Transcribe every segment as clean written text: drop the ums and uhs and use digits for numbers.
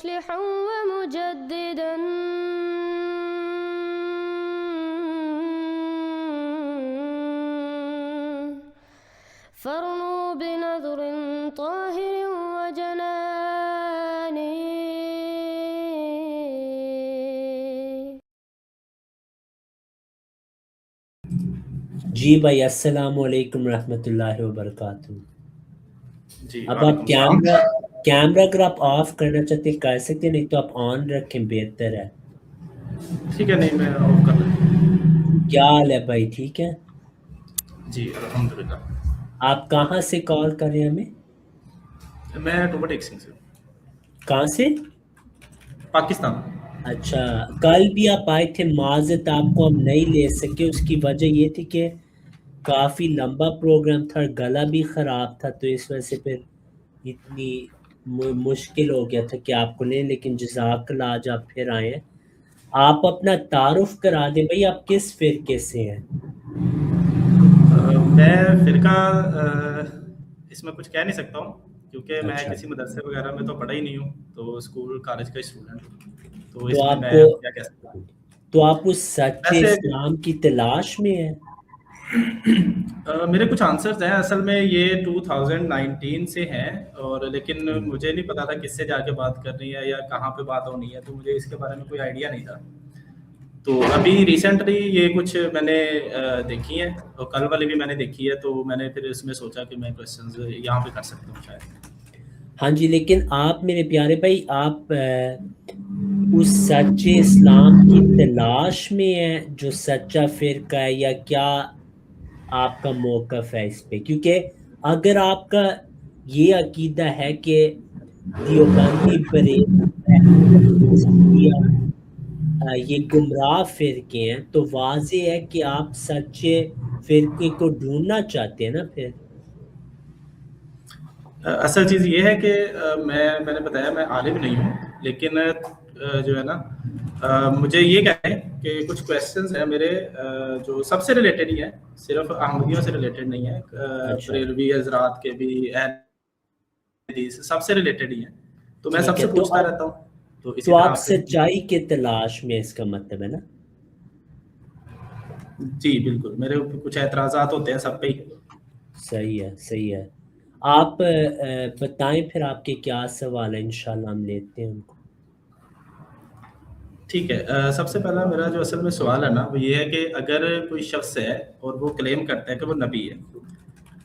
مصلحا ومجددا فارنوا بنظر طاهر وجنان. جی بھائی السلام علیکم رحمۃ اللہ وبرکاتہ. جی اب آپ کیمرہ اگر آپ آف کرنا چاہتے ہیں کر سکتے ہیں، نہیں تو آپ آن رکھیں بہتر ہے. ٹھیک ہے، نہیں میں آف کر رہا ہوں. کیا حال ہے بھائی؟ ٹھیک ہے جی الحمدللہ. آپ کہاں سے کال کر رہے ہیں ہمیں؟ میں ٹوبا ٹیک سنگھ سے. کہاں سے؟ پاکستان. اچھا، کل بھی آپ آئے تھے، معذرت آپ کو ہم نہیں لے سکے. اس کی وجہ یہ تھی کہ کافی لمبا پروگرام تھا، گلا بھی خراب تھا، تو اس وجہ سے پھر اتنی مشکل ہو گیا تھا کہ آپ کو لیں. لیکن جزاک اللہ آج آپ پھر آئے ہیں. آپ اپنا تعارف کرا دیں بھائی، آپ کس فرقے سے ہیں؟ میں فرقہ اس میں کچھ کہہ نہیں سکتا ہوں کیونکہ میں اچھا، کسی مدرسے وغیرہ میں تو پڑھا ہی نہیں ہوں، تو اسکول کالج کا اسٹوڈنٹ ہوں، تو اس تو میں آپ میں کو کیا کہہ سکتا ہوں. تو آپ اس سچے ویسے اسلام کی تلاش میں ہیں؟ میرے کچھ آنسرز ہیں، اصل میں یہ 2019 سے ہیں، اور لیکن مجھے نہیں پتا تھا کس سے جا کے بات کرنی ہے یا کہاں پہ بات ہونی ہے، تو مجھے اس کے بارے میں کوئی آئیڈیا نہیں تھا. تو ابھی ریسنٹلی یہ کچھ میں نے دیکھی ہیں، اور کل والی بھی میں نے دیکھی ہے، تو میں نے پھر اس میں سوچا کہ میں کویشچنز یہاں پہ کر سکتا ہوں شاید. ہاں جی، لیکن آپ میرے پیارے بھائی، آپ اس سچے اسلام کی تلاش میں ہیں جو سچا فرقہ ہے، یا کیا آپ کا موقف ہے اس پہ؟ کیونکہ اگر آپ کا یہ عقیدہ ہے کہ دیوبندی بریلوی یہ گمراہ فرقے ہیں، تو واضح ہے کہ آپ سچے فرقے کو ڈھونڈنا چاہتے ہیں نا پھر. اصل چیز یہ ہے کہ میں نے بتایا میں عالم نہیں ہوں، لیکن جو ہے نا مجھے یہ کہیں کہ کچھ کویشچنز ہیں میرے جو سب سے ریلیٹڈ ہی ہیں، صرف احمدیوں سے ریلیٹڈ نہیں ہے، اچھا بریلوی حضرات کے بھی، حدیث سب سے ریلیٹڈ ہی ہیں، تو میں سب ٹھیک ہے. سے پوچھتا رہتا ہوں، تو اسی تو طرح آپ آپ سے بھی. سچائی کے تلاش میں، اس کا مطلب ہے نا؟ جی بالکل، میرے کچھ اعتراضات ہوتے ہیں سب پہ ہی. صحیح ہے، صحیح ہے. آپ بتائیں پھر آپ کے کیا سوال ہیں، انشاءاللہ ہم لیتے ہیں ان کو. ٹھیک ہے، سب سے پہلا میرا جو اصل میں سوال ہے نا وہ یہ ہے کہ اگر کوئی شخص ہے اور وہ کلیم کرتا ہے کہ وہ نبی ہے،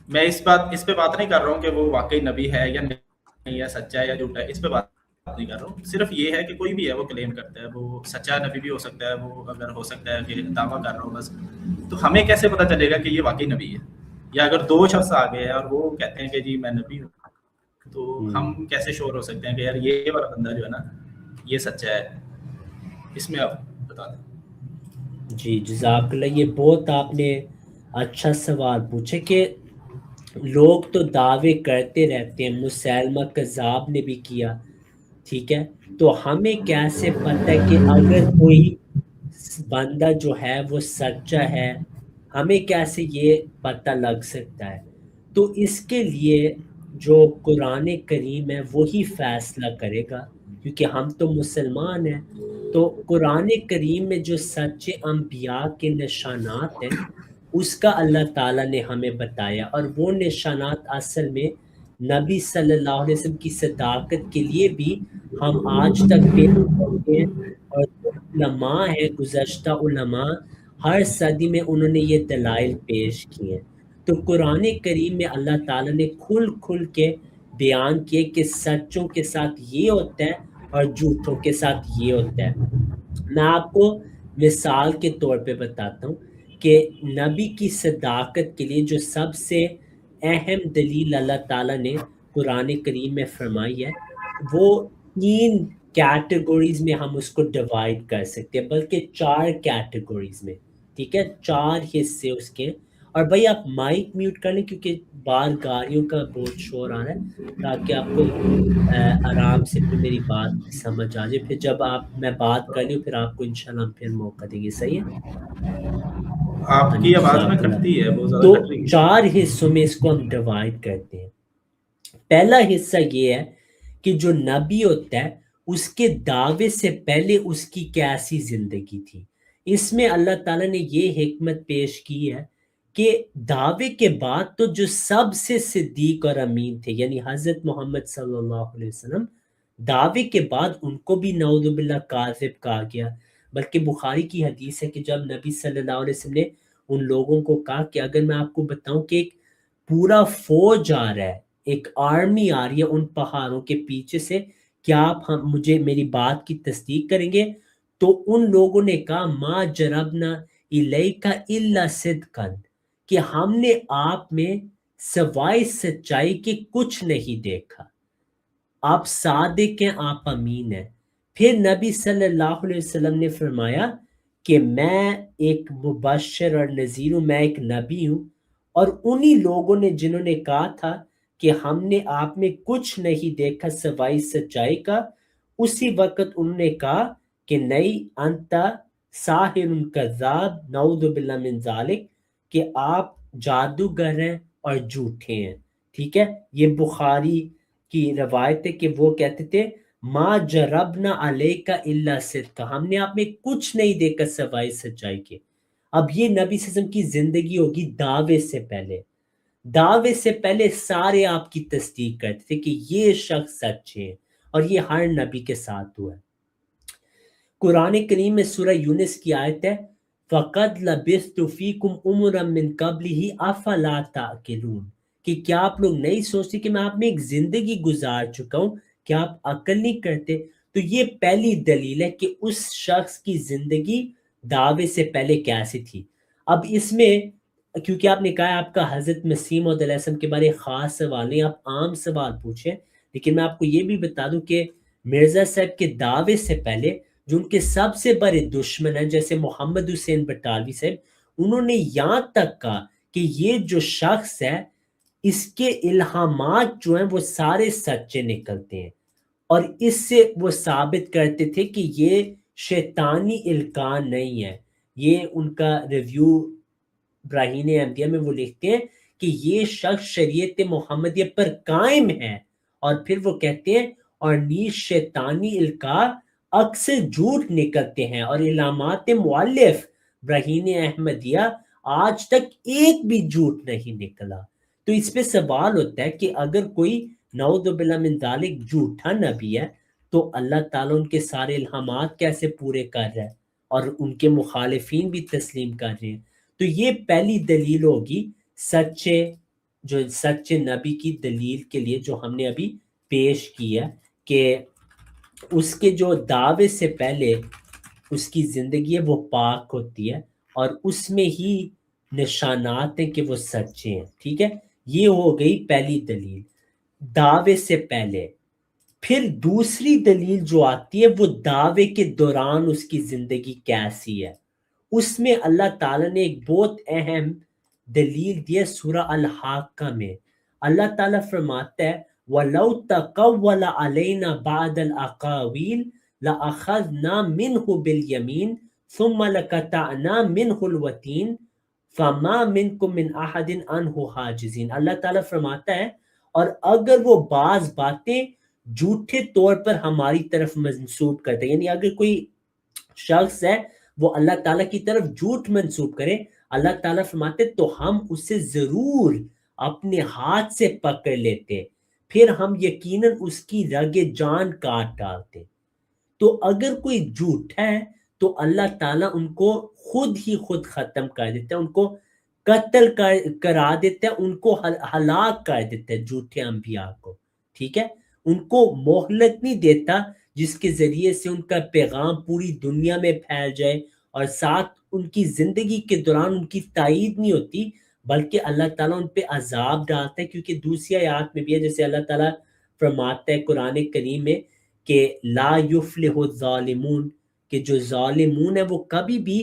میں اس پہ بات نہیں کر رہا ہوں کہ وہ واقعی نبی ہے یا نہیں ہے، سچا ہے یا جھوٹا ہے، اس پہ بات نہیں کر رہا ہوں. صرف یہ ہے کہ کوئی بھی ہے وہ کلیم کرتا ہے، وہ سچا نبی بھی ہو سکتا ہے، وہ اگر ہو سکتا ہے کہ دعویٰ کر رہا ہو بس، تو ہمیں کیسے پتہ چلے گا کہ یہ واقعی نبی ہے؟ یا اگر دو شخص آگے ہیں اور وہ کہتے ہیں کہ جی میں نبی ہوں، تو ہم کیسے شور ہو سکتے ہیں کہ یار یہ والا بندہ جو ہے نا یہ سچا ہے؟ اس میں آپ بتا دیں. جی جزاک اللہ. یہ بہت آپ نے اچھا سوال پوچھے کہ لوگ تو دعوے کرتے رہتے ہیں، مسیلمہ کذاب نے بھی کیا، ٹھیک ہے. تو ہمیں کیسے پتہ ہے کہ اگر کوئی بندہ جو ہے وہ سچا ہے، ہمیں کیسے یہ پتہ لگ سکتا ہے؟ تو اس کے لیے جو قرآن کریم ہے وہی فیصلہ کرے گا، کیونکہ ہم تو مسلمان ہیں. تو قرآن کریم میں جو سچے انبیاء کے نشانات ہیں اس کا اللہ تعالیٰ نے ہمیں بتایا، اور وہ نشانات اصل میں نبی صلی اللہ علیہ وسلم کی صداقت کے لیے بھی ہم آج تک پیش کرتے ہیں. اور جو علماء ہیں، گزشتہ علماء، ہر صدی میں انہوں نے یہ دلائل پیش کیے ہیں. تو قرآن کریم میں اللہ تعالیٰ نے کھل کے بیان کیے کہ سچوں کے ساتھ یہ ہوتا ہے اور جھوٹوں کے ساتھ یہ ہوتا ہے. میں آپ کو مثال کے طور پہ بتاتا ہوں کہ نبی کی صداقت کے لیے جو سب سے اہم دلیل اللہ تعالیٰ نے قرآن کریم میں فرمائی ہے، وہ 3 کیٹیگوریز میں ہم اس کو ڈیوائڈ کر سکتے ہیں، بلکہ 4 کیٹیگوریز میں، ٹھیک ہے. 4 حصے اس کے. اور بھائی آپ مائک میوٹ کر لیں کیونکہ باہر گاڑیوں کا بہت شور آ رہا ہے، تاکہ آپ کو آرام سے پھر میری بات سمجھ آ جائے. پھر جب میں بات کر لوں پھر آپ کو انشاءاللہ ہم پھر موقع دیں گے. صحیح ہے؟ آپ ہاں کی جی، آواز میں جزاک اللہ. کٹتی ہے، بہت زیادہ تو کٹ رہی ہے. 4 حصوں میں اس کو ہم ڈیوائڈ کرتے ہیں. پہلا حصہ یہ ہے کہ جو نبی ہوتا ہے اس کے دعوے سے پہلے اس کی کیسی زندگی تھی۔ اس میں اللہ تعالیٰ نے یہ حکمت پیش کی ہے کہ دعوے کے بعد تو جو سب سے صدیق اور امین تھے یعنی حضرت محمد صلی اللہ علیہ وسلم، دعوے کے بعد ان کو بھی نعوذ باللہ کاذب کہا گیا۔ بلکہ بخاری کی حدیث ہے کہ جب نبی صلی اللہ علیہ وسلم نے ان لوگوں کو کہا کہ اگر میں آپ کو بتاؤں کہ ایک پورا فوج آ رہا ہے، ایک آرمی آ رہی ہے ان پہاڑوں کے پیچھے سے، کیا آپ مجھے میری بات کی تصدیق کریں گے؟ تو ان لوگوں نے کہا ما جربنا الیک الا صدقا، کہ ہم نے آپ میں سوائے سچائی کے کچھ نہیں دیکھا، آپ صادق ہیں، آپ امین ہیں۔ پھر نبی صلی اللہ علیہ وسلم نے فرمایا کہ میں ایک مبشر اور نذیر ہوں، میں ایک نبی ہوں، اور انہی لوگوں نے جنہوں نے کہا تھا کہ ہم نے آپ میں کچھ نہیں دیکھا سوائے سچائی کا، اسی وقت انہوں نے کہا کہ نہیں انتا ساحر کذاب نعوذ باللہ من ذالک، کہ آپ جادوگر ہیں اور جھوٹے ہیں۔ ٹھیک ہے، یہ بخاری کی روایت ہے کہ وہ کہتے تھے ما جربنا علیک الا صدقا، ہم نے آپ میں کچھ نہیں دیکھا سوائے سچائی کے۔ اب یہ نبی صلی اللہ علیہ وسلم کی زندگی ہوگی دعوے سے پہلے۔ دعوے سے پہلے سارے آپ کی تصدیق کرتے تھے کہ یہ شخص سچے ہیں، اور یہ ہر نبی کے ساتھ ہوا ہے۔ قرآن کریم میں سورہ یونس کی آیت ہے فَقَدْ لَبِثْتُ فِيكُمْ أُمُرًا مِّن قَبْلِهِ أَفَلَا تَعْقِلُونَ، کہ کیا آپ لوگ نہیں سوچتے کہ میں آپ میں ایک زندگی گزار چکا ہوں، کیا آپ عقل نہیں کرتے؟ تو یہ پہلی دلیل ہے کہ اس شخص کی زندگی دعوے سے پہلے کیسی تھی۔ اب اس میں کیونکہ آپ نے کہا آپ کا حضرت مسیح موعود علیہ السلام کے بارے خاص سوال نہیں، آپ عام سوال پوچھیں، لیکن میں آپ کو یہ بھی بتا دوں کہ مرزا صاحب کے دعوے سے پہلے جو ان کے سب سے بڑے دشمن ہیں جیسے محمد حسین بٹالوی صاحب، انہوں نے یہاں تک کہا کہ یہ جو شخص ہے اس کے الہامات جو ہیں وہ سارے سچے نکلتے ہیں، اور اس سے وہ ثابت کرتے تھے کہ یہ شیطانی القاء نہیں ہے۔ یہ ان کا ریویو براہین احمدیہ میں وہ لکھتے ہیں کہ یہ شخص شریعت محمدیہ پر قائم ہے، اور پھر وہ کہتے ہیں اور نیز شیطانی القاء اکثر جھوٹ نکلتے ہیں، اور علامات مؤلف براہین احمدیہ آج تک ایک بھی جھوٹ نہیں نکلا۔ تو اس پہ سوال ہوتا ہے کہ اگر کوئی نعوذ باللہ من ذالک جھوٹا نبی ہے تو اللہ تعالیٰ ان کے سارے الہامات کیسے پورے کر رہا ہے، اور ان کے مخالفین بھی تسلیم کر رہے ہیں۔ تو یہ پہلی دلیل ہوگی سچے نبی کی دلیل کے لیے جو ہم نے ابھی پیش کی ہے، کہ اس کے جو دعوے سے پہلے اس کی زندگی ہے وہ پاک ہوتی ہے، اور اس میں ہی نشانات ہیں کہ وہ سچے ہیں۔ ٹھیک ہے، یہ ہو گئی پہلی دلیل دعوے سے پہلے۔ پھر دوسری دلیل جو آتی ہے وہ دعوے کے دوران اس کی زندگی کیسی ہے۔ اس میں اللہ تعالیٰ نے ایک بہت اہم دلیل دی ہے سورہ الحاقہ میں۔ اللہ تعالیٰ فرماتا ہے وَلَوْ تَقَوَّلَ عَلَيْنَا بَعْدَ الْأَقَاوِيلِ لَأَخَذْنَا مِنْهُ بِالْيَمِينِ ثُمَّ لَقَطَعْنَا مِنْهُ الْوَتِينَ فَمَا مِنْكُمْ مِنْ أَحَدٍ عَنْهُ حَاجِزِينَ۔ اللہ تعالیٰ فرماتا ہے اور اگر وہ بعض باتیں جھوٹے طور پر ہماری طرف منسوب کرتے ہیں، یعنی اگر کوئی شخص ہے وہ اللہ تعالیٰ کی طرف جھوٹ منسوب کرے، اللہ تعالیٰ فرماتے تو ہم اسے ضرور اپنے ہاتھ سے پکڑ لیتے، پھر ہم یقیناً اس کی رگ جان کاٹ ڈالتے۔ تو اگر کوئی جھوٹ ہے تو اللہ تعالیٰ ان کو خود ہی خود ختم کر دیتا ہے، ان کو قتل کرا دیتا ہے، ان کو ہلاک کر دیتا ہے جھوٹے انبیاء کو۔ ٹھیک ہے، ان کو مہلت نہیں دیتا جس کے ذریعے سے ان کا پیغام پوری دنیا میں پھیل جائے، اور ساتھ ان کی زندگی کے دوران ان کی تائید نہیں ہوتی، بلکہ اللہ تعالیٰ ان پہ عذاب ڈالتا ہے۔ کیونکہ دوسری آیات میں بھی ہے، جیسے اللہ تعالیٰ فرماتا ہے قرآن کریم میں کہ لا یفلح الظالمون، کہ جو ظالمون ہیں وہ کبھی بھی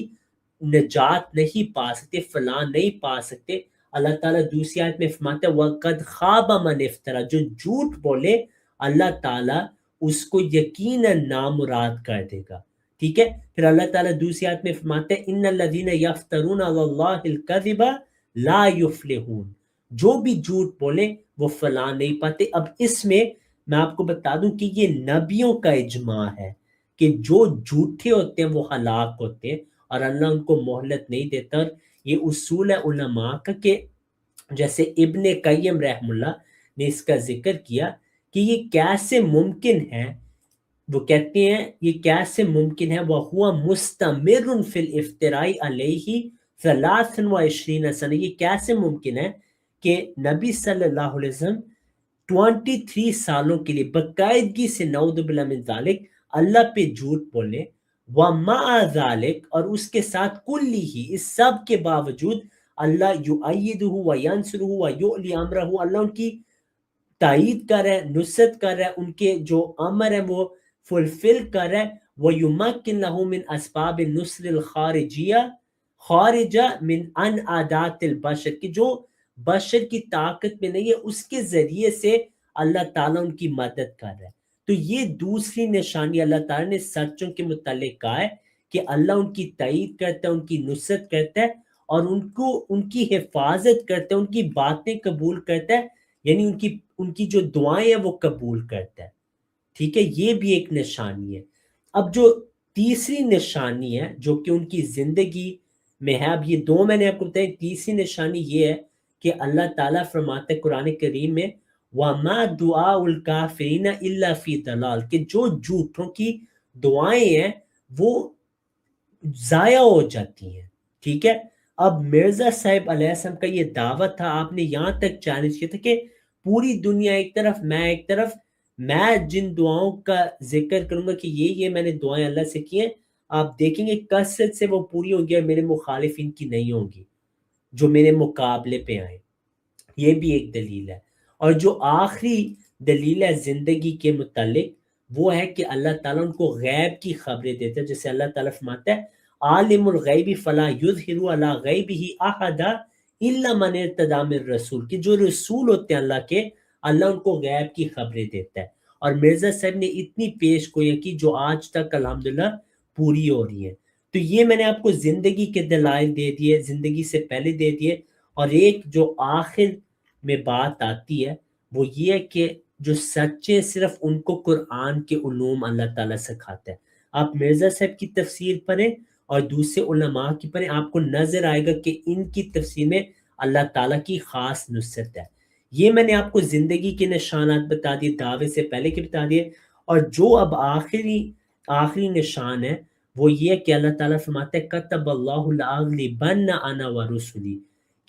نجات نہیں پا سکتے، فلاح نہیں پا سکتے۔ اللہ تعالیٰ دوسری آیت میں فرماتا ہے وَقَدْ خَابَ مَنِ افْتَرَى، جو جھوٹ بولے اللہ تعالیٰ اس کو یقیناً نامراد کر دے گا۔ ٹھیک ہے، پھر اللہ تعالیٰ دوسری آیت میں فرماتا ہے ان الذین یفترون علی اللہ الکذب لا یفلحون، جو بھی جھوٹ بولے وہ فلاح نہیں پاتے۔ اب اس میں میں آپ کو بتا دوں کہ یہ نبیوں کا اجماع ہے کہ جو جھوٹے ہوتے ہیں وہ ہلاک ہوتے ہیں اور اللہ ان کو مہلت نہیں دیتا. اور یہ اصول ہے علماء کا کہ جیسے ابن قیم رحم اللہ نے اس کا ذکر کیا کہ یہ کیسے ممکن ہے. وہ کہتے ہیں یہ کیسے ممکن ہے وَهُوَ مُسْتَمِرٌ فِي الْإِفْتِرَاءِ عَلَيْهِ 23 سنہ. یہ کیسے ممکن ہے کہ نبی صلی اللہ علیہ وسلم 23 سالوں کے لیے باقاعدگی سے نعوذ باللہ من ذالک اللہ پہ جھوٹ بولے. وَمَعَ ذَلِكَ اور اس کے ساتھ کلی اس سب کے باوجود اللہ یؤیدہ وینصرہ ویعلی امرہ، اللہ ان کی تائید کر رہا ہے، نصرت کر رہا ہے، ان کے جو امر ہے وہ فلفل کر رہا ہے. وَيُمَكِّنْ لَهُ مِنْ أَسْبَابِ النُّصْرِ الْخَارِجِيَّةِ خارجہ من ان عادات البشر، کہ جو بشر کی طاقت میں نہیں ہے اس کے ذریعے سے اللہ تعالیٰ ان کی مدد کر رہا ہے. تو یہ دوسری نشانی اللہ تعالیٰ نے سچوں کے متعلق کہا ہے کہ اللہ ان کی تائید کرتا ہے، ان کی نصرت کرتا ہے اور ان کی حفاظت کرتا ہے، ان کی باتیں قبول کرتا ہے، یعنی ان کی جو دعائیں ہیں وہ قبول کرتا ہے. ٹھیک ہے، یہ بھی ایک نشانی ہے. اب جو تیسری نشانی ہے جو کہ ان کی زندگی میں ہے، اب یہ دو میں نے آپ کو بتایا، تیسری نشانی یہ ہے کہ اللہ تعالیٰ فرماتا ہے قرآن کریم میں وَمَا دُعَاءُ الْكَافِرِينَ إِلَّا فِي ضَلَالٍ، کہ جو جھوٹوں کی دعائیں ہیں وہ ضائع ہو جاتی ہیں. ٹھیک ہے، اب مرزا صاحب علیہ السلام کا یہ دعوت تھا، آپ نے یہاں تک چیلنج کیا تھا کہ پوری دنیا ایک طرف میں ایک طرف، میں جن دعاؤں کا ذکر کروں گا کہ یہ میں نے دعائیں اللہ سے کی ہیں، آپ دیکھیں گے کثرت سے وہ پوری ہوں گی اور میرے مخالفین کی نہیں ہوں گی جو میرے مقابلے پہ آئیں. یہ بھی ایک دلیل ہے. اور جو آخری دلیل ہے زندگی کے متعلق وہ ہے کہ اللہ تعالیٰ ان کو غیب کی خبریں دیتا ہے، جیسے اللہ تعالیٰ فرماتا ہے عالم الغیب فلا یظہر علی غیبہ احدا الا من ارتضی من رسول، کہ جو رسول ہوتے ہیں اللہ کے، اللہ ان کو غیب کی خبریں دیتا ہے. اور مرزا صاحب نے اتنی پیش گوئیاں کی جو آج تک الحمدللہ پوری ہو رہی ہیں. تو یہ میں نے آپ کو زندگی کے دلائل دے دیے، زندگی سے پہلے دے دیے. اور ایک جو آخر میں بات آتی ہے وہ یہ ہے کہ جو سچے صرف ان کو قرآن کے علوم اللہ تعالیٰ سکھاتا ہے. آپ مرزا صاحب کی تفسیر پڑھیں اور دوسرے علماء کی پڑھیں، آپ کو نظر آئے گا کہ ان کی تفسیر میں اللہ تعالیٰ کی خاص نصرت ہے. یہ میں نے آپ کو زندگی کے نشانات بتا دیے، دعوے سے پہلے کے بتا دیے. اور جو اب آخری نشان ہے وہ یہ ہے کہ اللہ تعالیٰ فرماتا ہے کتب اللہ لأغلبن انا ورسلی،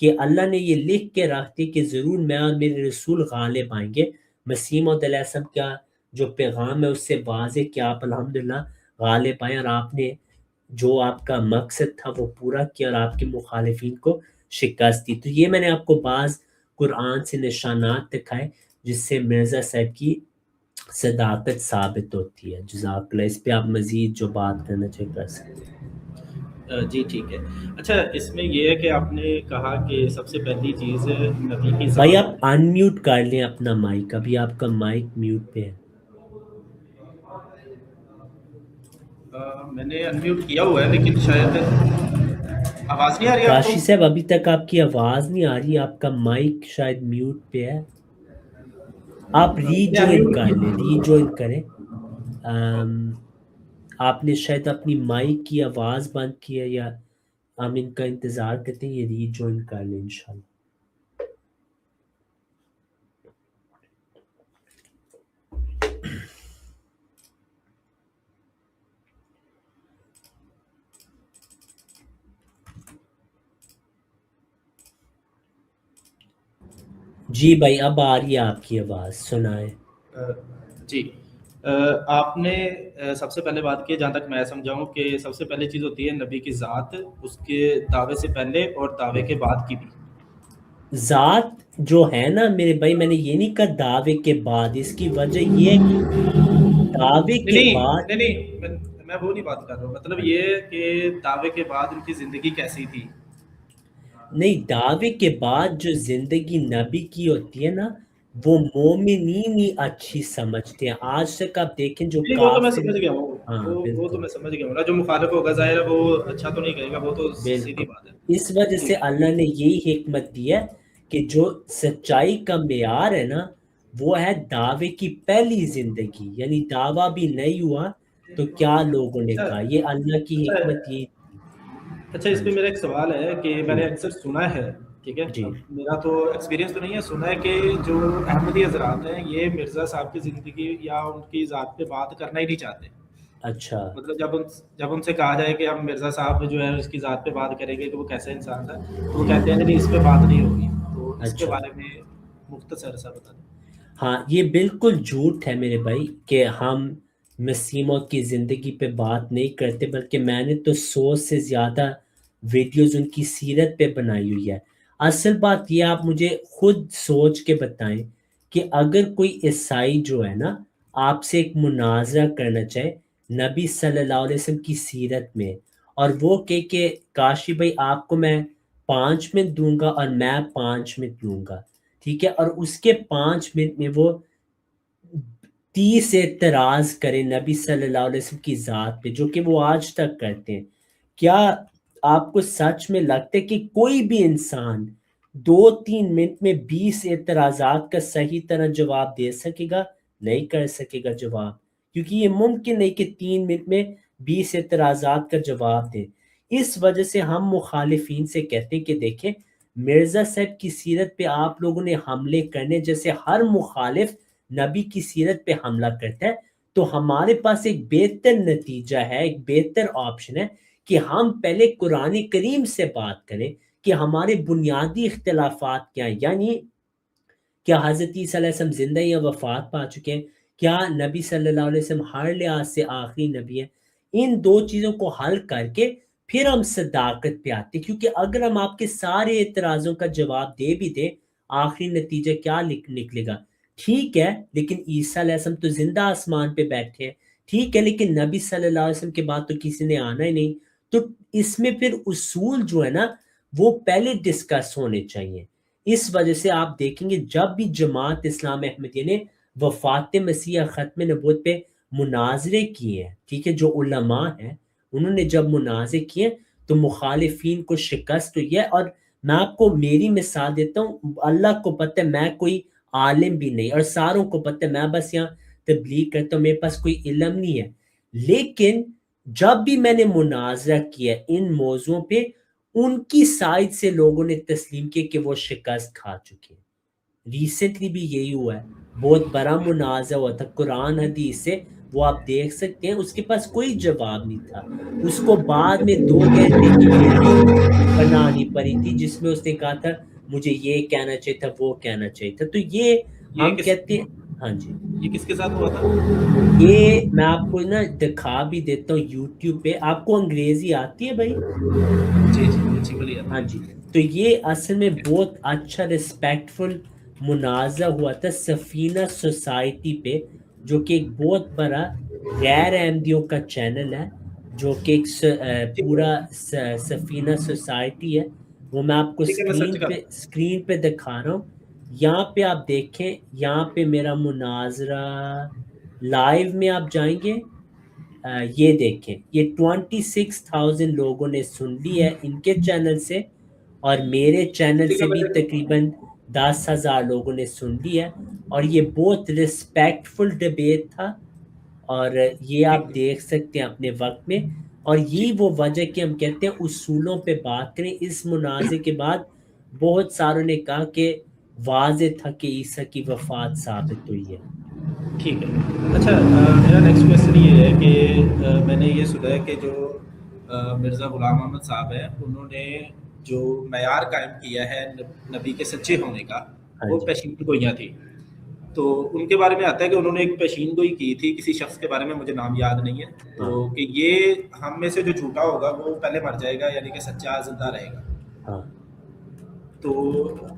کہ اللہ نے یہ لکھ کے رکھ دی کہ ضرور میں اور میرے رسول غالب آئیں گے. مسیح موعود علیہ السلام کا جو پیغام ہے اس سے واضح کہ آپ الحمدللہ غالب آئیں اور آپ نے جو آپ کا مقصد تھا وہ پورا کیا اور آپ کے مخالفین کو شکست دی. تو یہ میں نے آپ کو بعض قرآن سے نشانات دکھائے جس سے مرزا صاحب کی صداقت ثابت ہوتی ہے. جزاک اللہ. اس پہ آپ مزید جو بات کرنا چاہیے کر سکتے ہیں. جی ٹھیک ہے. اچھا، اس میں یہ ہے کہ آپ نے کہا کہ سب سے پہلی چیز نبی کی بھائی آپ ان میوٹ کر لیں اپنا مائک، ابھی آپ کا مائک میوٹ پہ ہے. میں نے ان میوٹ کیا ہوا ہے لیکن شاید آواز نہیں آ رہی. کاشی صاحب ابھی تک آپ کی آواز نہیں آ رہی، آپ کا مائک شاید میوٹ پہ ہے. آپ ری جوائن کر لیں، ری جوائن کریں. آپ نے شاید اپنی مائک کی آواز بند کی ہے یا ہم ان کا انتظار کرتے ہیں، یہ ری جوائن کر لیں انشاءاللہ. جی بھائی اب آ رہی ہے آپ کی آواز، سنائیں. جی آپ نے سب سے پہلے بات کی، جہاں تک میں سمجھاؤں کہ سب سے پہلے چیز ہوتی ہے نبی کی ذات، اس کے دعوے سے پہلے اور دعوے کے بعد کی بھی. ذات جو ہے نا میرے بھائی، میں نے یہ نہیں کہا دعوے کے بعد، اس کی وجہ یہ ہے کہ دعوے کے بعد نہیں میں وہ نہیں بات کر رہا ہوں. مطلب یہ کہ دعوے کے بعد ان کی زندگی کیسی تھی. نہیں، دعوے کے بعد جو زندگی نبی کی ہوتی ہے نا وہ مومنین ہی اچھی سمجھتے ہیں. آج تک آپ دیکھیں جو وہ تو میں سمجھ گیا ہوں، ہاں وہ تو میں سمجھ گیا ہوں. جو مخالف ہوگا ظاہر ہے وہ اچھا تو نہیں کہے گا، وہ تو سیدھی بات ہے. اس وجہ سے اللہ نے یہی حکمت دی ہے کہ جو سچائی کا معیار ہے نا وہ ہے دعوے کی پہلی زندگی، یعنی دعویٰ بھی نہیں ہوا تو کیا لوگوں نے اچھا کہا، یہ اللہ کی اچھا حکمت یہ اچھا، ہاں اس پہ جی میرا ایک سوال ہے کہ میں نے اکثر سنا ہے، ٹھیک ہے، جی اب میرا تو ایکسپیرینس تو نہیں ہے، سنا ہے کہ جو احمدی حضرات ہیں یہ مرزا صاحب کی زندگی یا ان کی ذات پہ بات کرنا ہی نہیں چاہتے، اچھا مطلب جب ان سے کہا جائے کہ ہم مرزا صاحب جو ہے اس کی ذات پہ بات کریں گے کہ وہ کیسا انسان تھا، تو وہ کہتے ہیں کہ نہیں اس پہ بات نہیں ہوگی، تو اس کے اچھا بارے میں مختصر سا بتا دیں۔ ہاں یہ بالکل جھوٹ ہے میرے بھائی کہ ہم مسیح موعود کی زندگی پہ بات نہیں کرتے، بلکہ میں نے تو 100 سے زیادہ ویڈیوز ان کی سیرت پہ بنائی ہوئی ہے۔ اصل بات یہ آپ مجھے خود سوچ کے بتائیں کہ اگر کوئی عیسائی جو ہے نا آپ سے ایک مناظرہ کرنا چاہے نبی صلی اللہ علیہ وسلم کی سیرت میں، اور وہ کہ کاشی بھائی آپ کو میں 5 منٹ دوں گا اور میں 5 منٹ لوں گا، ٹھیک ہے، اور اس کے 5 منٹ میں وہ 30 اعتراض کرے نبی صلی اللہ علیہ وسلم کی ذات پہ، جو کہ وہ آج تک کرتے ہیں، کیا آپ کو سچ میں لگتا ہے کہ کوئی بھی انسان 2-3 منٹ میں 20 اعتراضات کا صحیح طرح جواب دے سکے گا؟ نہیں کر سکے گا جواب، کیونکہ یہ ممکن نہیں کہ 3 منٹ میں 20 اعتراضات کا جواب دے۔ اس وجہ سے ہم مخالفین سے کہتے ہیں کہ دیکھیں مرزا صاحب کی سیرت پہ آپ لوگوں نے حملے کرنے جیسے ہر مخالف نبی کی سیرت پہ حملہ کرتا ہے، تو ہمارے پاس ایک بہتر نتیجہ ہے، ایک بہتر آپشن ہے کہ ہم پہلے قرآن کریم سے بات کریں کہ ہمارے بنیادی اختلافات کیا ہیں، یعنی کیا حضرت عیسیٰ علیہ السلام زندہ یا وفات پا چکے ہیں، کیا نبی صلی اللہ علیہ وسلم ہر لحاظ سے آخری نبی ہے۔ ان دو چیزوں کو حل کر کے پھر ہم صداقت پہ آتے، کیونکہ اگر ہم آپ کے سارے اعتراضوں کا جواب دے بھی دیں، آخری نتیجہ کیا نکلے گا؟ ٹھیک ہے لیکن عیسیٰ علیہ السلام تو زندہ آسمان پہ بیٹھے ہیں، ٹھیک ہے لیکن نبی صلی اللہ علیہ وسلم کے بعد تو کسی نے آنا ہی نہیں، تو اس میں پھر اصول جو ہے نا وہ پہلے ڈسکس ہونے چاہیے۔ اس وجہ سے آپ دیکھیں گے جب بھی جماعت اسلام احمدیہ نے وفات مسیح ختم نبوت پہ مناظرے کیے ہیں، ٹھیک ہے، جو علماء ہیں انہوں نے جب مناظرے کیے تو مخالفین کو شکست ہوئی ہے۔ اور میں آپ کو میری مثال دیتا ہوں، اللہ کو پتہ ہے میں کوئی عالم بھی نہیں، اور ساروں کو پتہ ہے میں بس یہاں تبلیغ کرتا ہوں، میرے پاس کوئی علم نہیں ہے، لیکن جب بھی میں نے مناظرہ کیا ان موضوعوں پہ ان کی سائڈ سے لوگوں نے تسلیم کیا کہ وہ شکست کھا چکے ہیں۔ ریسنٹلی بھی یہی ہوا ہے، بہت بڑا منازع ہوا تھا قرآن حدیث سے، وہ آپ دیکھ سکتے ہیں، اس کے پاس کوئی جواب نہیں تھا، اس کو بعد میں 2 گھنٹے کی ویڈیو بنانی پڑی تھی جس میں اس نے کہا تھا مجھے یہ کہنا چاہیے تھا، وہ کہنا چاہیے تھا، تو یہ یہ ہم کس کہتے ہیں ہاں جی، یہ کس کے ساتھ ہوا تھا؟ یہ میں آپ کو نا دکھا بھی دیتا ہوں یوٹیوب پہ، آپ کو انگریزی آتی ہے بھائی؟ جی جی اچھی بڑی ہاں ہے۔ جی، تو یہ اصل میں بہت اچھا ریسپیکٹفل منازع ہوا تھا سفینہ سوسائٹی پہ، جو کہ ایک بہت بڑا غیر احمدیوں کا چینل ہے، جو کہ ایک ٹھیک ہے پورا سفینہ سوسائٹی ہے، وہ میں آپ کو ٹھیک ہے، میں سرچ کر اسکرین پہ دکھا رہا ہوں۔ یہاں پہ آپ دیکھیں، یہاں پہ میرا مناظرہ لائیو میں آپ جائیں گے، یہ دیکھیں یہ 26,000 لوگوں نے سن لی ہے ان کے چینل سے، اور میرے چینل ٹھیک ہے سے بھی میں تقریباً 10,000 لوگوں نے سن لی ہے، اور یہ بہت رسپیکٹفل ڈبیٹ تھا، اور یہ ٹھیک آپ دیکھ سکتے ہیں اپنے وقت میں، اور یہی ٹھیک وہ وجہ کہ ہم کہتے ہیں اصولوں پہ بات کریں۔ اس منازع کے بعد بہت ساروں نے کہا کہ واضح تھا کہ عیسیٰ کی وفات ثابت ہوئی ہے۔ ٹھیک ہے۔ اچھا میرا نیکسٹ کویشچن یہ ہے کہ میں نے یہ سنا ہے کہ جو مرزا غلام احمد صاحب ہیں انہوں نے جو معیار قائم کیا ہے نبی کے سچے ہونے کا، ہاں وہ جی پیشین گوئیاں تھی، تو ان کے بارے میں آتا ہے کہ انہوں نے ایک پیشین گوئی کی تھی کسی شخص کے بارے میں، مجھے نام یاد نہیں ہے، ہاں تو کہ یہ ہم میں سے جو جھوٹا ہوگا وہ پہلے مر جائے گا، یعنی کہ سچا زندہ رہے گا۔ ہاں تو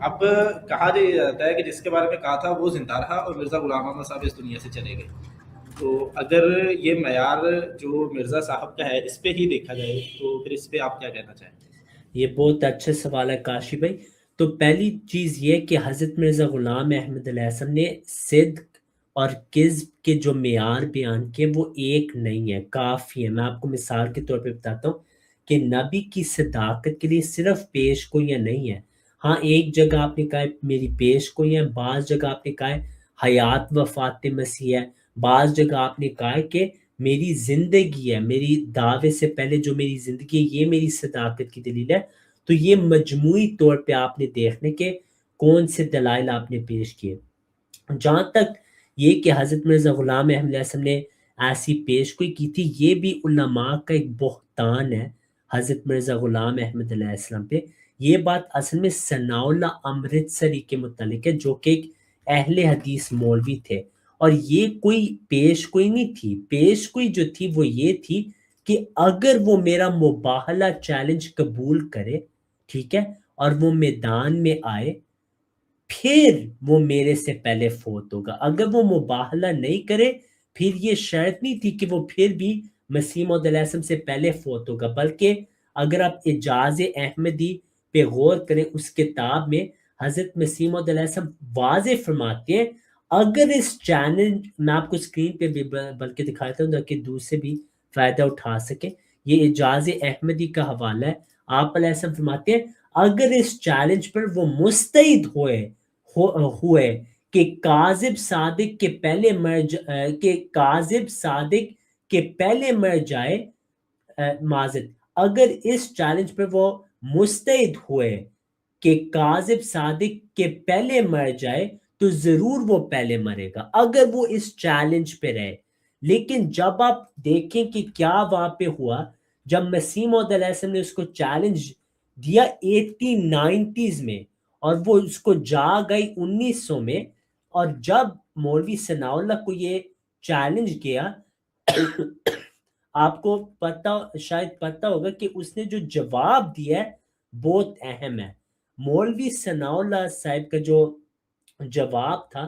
اب کہا جاتا ہے کہ جس کے بارے میں کہا تھا وہ زندہ رہا اور مرزا غلام احمد صاحب اس دنیا سے چلے گئے، تو اگر یہ معیار جو مرزا صاحب کا ہے اس پہ ہی دیکھا جائے تو پھر اس پہ آپ کیا کہنا چاہیں؟ یہ بہت اچھا سوال ہے کاشی بھائی۔ تو پہلی چیز یہ کہ حضرت مرزا غلام احمد علیہ السلام نے صدق اور کذب کے جو معیار بیان کیے وہ ایک نہیں ہے، کافی ہے۔ میں آپ کو مثال کے طور پہ بتاتا ہوں کہ نبی کی صداقت کے لیے صرف پیش گوئیاں نہیں ہے، ہاں ایک جگہ آپ نے کہا ہے میری پیش گوئیاں، بعض جگہ آپ نے کہا ہے حیات وفات مسیح ہے، بعض جگہ آپ نے کہا ہے کہ میری زندگی ہے، میری دعوے سے پہلے جو میری زندگی ہے یہ میری صداقت کی دلیل ہے۔ تو یہ مجموعی طور پہ آپ نے دیکھنے کہ کون سے دلائل آپ نے پیش کیے۔ جہاں تک یہ کہ حضرت مرزا غلام احمد علیہ السلام نے ایسی پیش گوئی کی تھی، یہ بھی علماء کا ایک بہتان ہے حضرت مرزا غلام احمد علیہ السلام پہ۔ یہ بات اصل میں ثناء اللہ امرتسری کے متعلق ہے، جو کہ ایک اہل حدیث مولوی تھے، اور یہ کوئی پیش گوئی نہیں تھی۔ پیش گوئی جو تھی وہ یہ تھی کہ اگر وہ میرا مباہلہ چیلنج قبول کرے، ٹھیک ہے، اور وہ میدان میں آئے، پھر وہ میرے سے پہلے فوت ہوگا۔ اگر وہ مباہلہ نہیں کرے، پھر یہ شرط نہیں تھی کہ وہ پھر بھی مسیح موعود علیہ السلام سے پہلے فوت ہوگا، بلکہ اگر آپ اعجاز احمدی پہ غور کریں، اس کتاب میں حضرت مسیح موعود علیہ السلام واضح فرماتے ہیں، اگر اس چیلنج، میں آپ کو اسکرین پہ بھی بلکہ دکھاتا ہوں تاکہ دوسرے بھی فائدہ اٹھا سکیں، یہ اعجاز احمدی کا حوالہ ہے۔ آپ علیہ السلام فرماتے ہیں اگر اس چیلنج پر وہ مستعد ہوئے کہ کاذب صادق کے پہلے مر جائے، معذرت، اگر اس چیلنج پر وہ مستعد ہوئے کہ کاذب صادق کے پہلے مر جائے تو ضرور وہ پہلے مرے گا، اگر وہ اس چیلنج پہ رہے۔ لیکن جب آپ دیکھیں کہ کیا وہاں پہ ہوا، جب مسیح موعود علیہ السلام نے اس کو چیلنج دیا 1890s میں، اور وہ اس کو جا گئی 1900 میں، اور جب مولوی ثناء اللہ کو یہ چیلنج کیا، آپ کو شاید پتہ ہوگا کہ اس نے جو جواب دیا ہے بہت اہم ہے۔ مولوی ثناء اللہ صاحب کا جو جواب تھا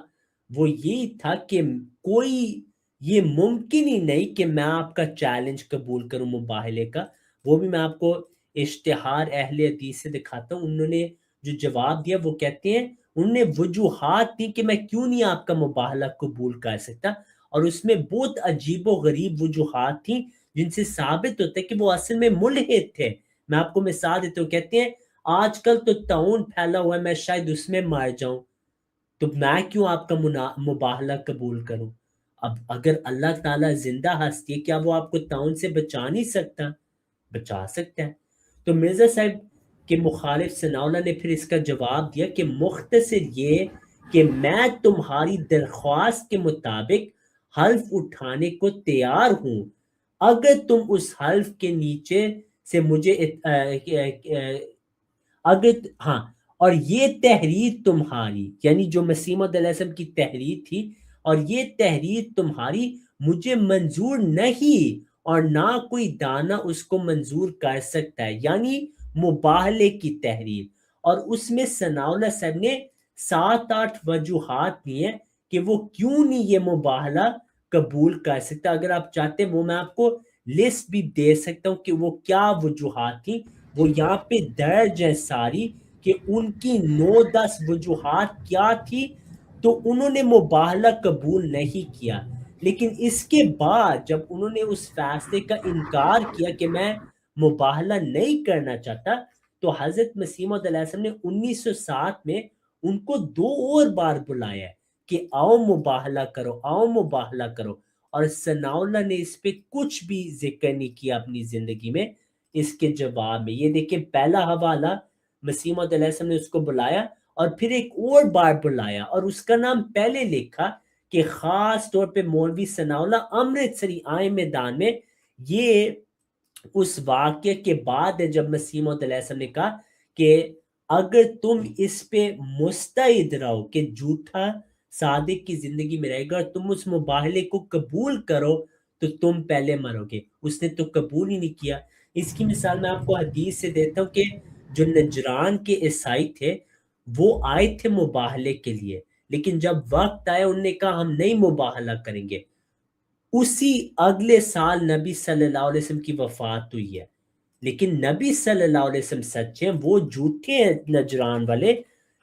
وہ یہی تھا کہ کوئی یہ ممکن ہی نہیں کہ میں آپ کا چیلنج قبول کروں مباہلے کا۔ وہ بھی میں آپ کو اشتہار اہل حدیث سے دکھاتا ہوں۔ انہوں نے جو جواب دیا وہ کہتے ہیں انہوں نے وجوہات دی کہ میں کیوں نہیں آپ کا مباہلہ قبول کر سکتا، اور اس میں بہت عجیب و غریب وجوہات تھیں جن سے ثابت ہوتا ہے کہ وہ اصل میں ملحد تھے۔ میں آپ کو مثال دیتا ہوں، کہتے ہیں آج کل تو طاعون پھیلا ہوا ہے، میں شاید اس میں مر جاؤں، تو میں کیوں آپ کا مباہلہ قبول کروں؟ اب اگر اللہ تعالیٰ زندہ ہستی ہے، کیا وہ آپ کو طاعون سے بچا نہیں سکتا؟ بچا سکتا ہے۔ تو مرزا صاحب کے مخالف ثناء اللہ نے پھر اس کا جواب دیا کہ مختصر یہ کہ میں تمہاری درخواست کے مطابق حلف اٹھانے کو تیار ہوں، اگر تم اس حلف کے نیچے سے مجھے اور یہ تحریر تمہاری، یعنی جو مسیح موعود علیہ السلام کی تحریر تھی، اور یہ تحریر تمہاری مجھے منظور نہیں، اور نہ کوئی دانا اس کو منظور کر سکتا ہے، یعنی مباہلے کی تحریر۔ اور اس میں ثناء اللہ صاحب نے 7-8 وجوہات دی ہیں کہ وہ کیوں نہیں یہ مباہلہ قبول کر سکتا۔ اگر آپ چاہتے ہیں وہ میں آپ کو لسٹ بھی دے سکتا ہوں کہ وہ کیا وجوہات تھیں، وہ یہاں پہ درج ہے ساری، کہ ان کی 9-10 وجوہات کیا تھی۔ تو انہوں نے مباہلہ قبول نہیں کیا، لیکن اس کے بعد جب انہوں نے اس فیصلے کا انکار کیا کہ میں مباہلہ نہیں کرنا چاہتا، تو حضرت مسیح موعود علیہ السلام نے 1907 میں ان کو 2 اور بار بلایا ہے کہ آؤ مباہلہ کرو، آؤ مباہلہ کرو، اور ثناء اللہ نے اس پہ کچھ بھی ذکر نہیں کیا اپنی زندگی میں۔ اس کے جواب میں یہ دیکھیں، پہلا حوالہ مسیح موعود علیہ السلام نے اس کو بلایا، اور پھر ایک اور بار بلایا، اور اس کا نام پہلے لکھا کہ خاص طور پہ مولوی ثناء اللہ امرتسری آئے میدان میں۔ یہ اس واقعے کے بعد ہے جب مسیح موعود علیہ السلام نے کہا کہ اگر تم اس پہ مستعد رہو کہ جھوٹا صادق کی زندگی میں رہے گا، اور تم اس مباہلے کو قبول کرو تو تم پہلے مرو گے۔ اس نے تو قبول ہی نہیں کیا۔ اس کی مثال میں آپ کو حدیث سے دیتا ہوں کہ جو نجران کے عیسائی تھے وہ آئے تھے مباہلے کے لیے، لیکن جب وقت آیا انہوں نے کہا ہم نہیں مباہلہ کریں گے۔ اسی اگلے سال نبی صلی اللہ علیہ وسلم کی وفات ہوئی ہے، لیکن نبی صلی اللہ علیہ وسلم سچے ہیں، وہ جھوٹے ہیں نجران والے۔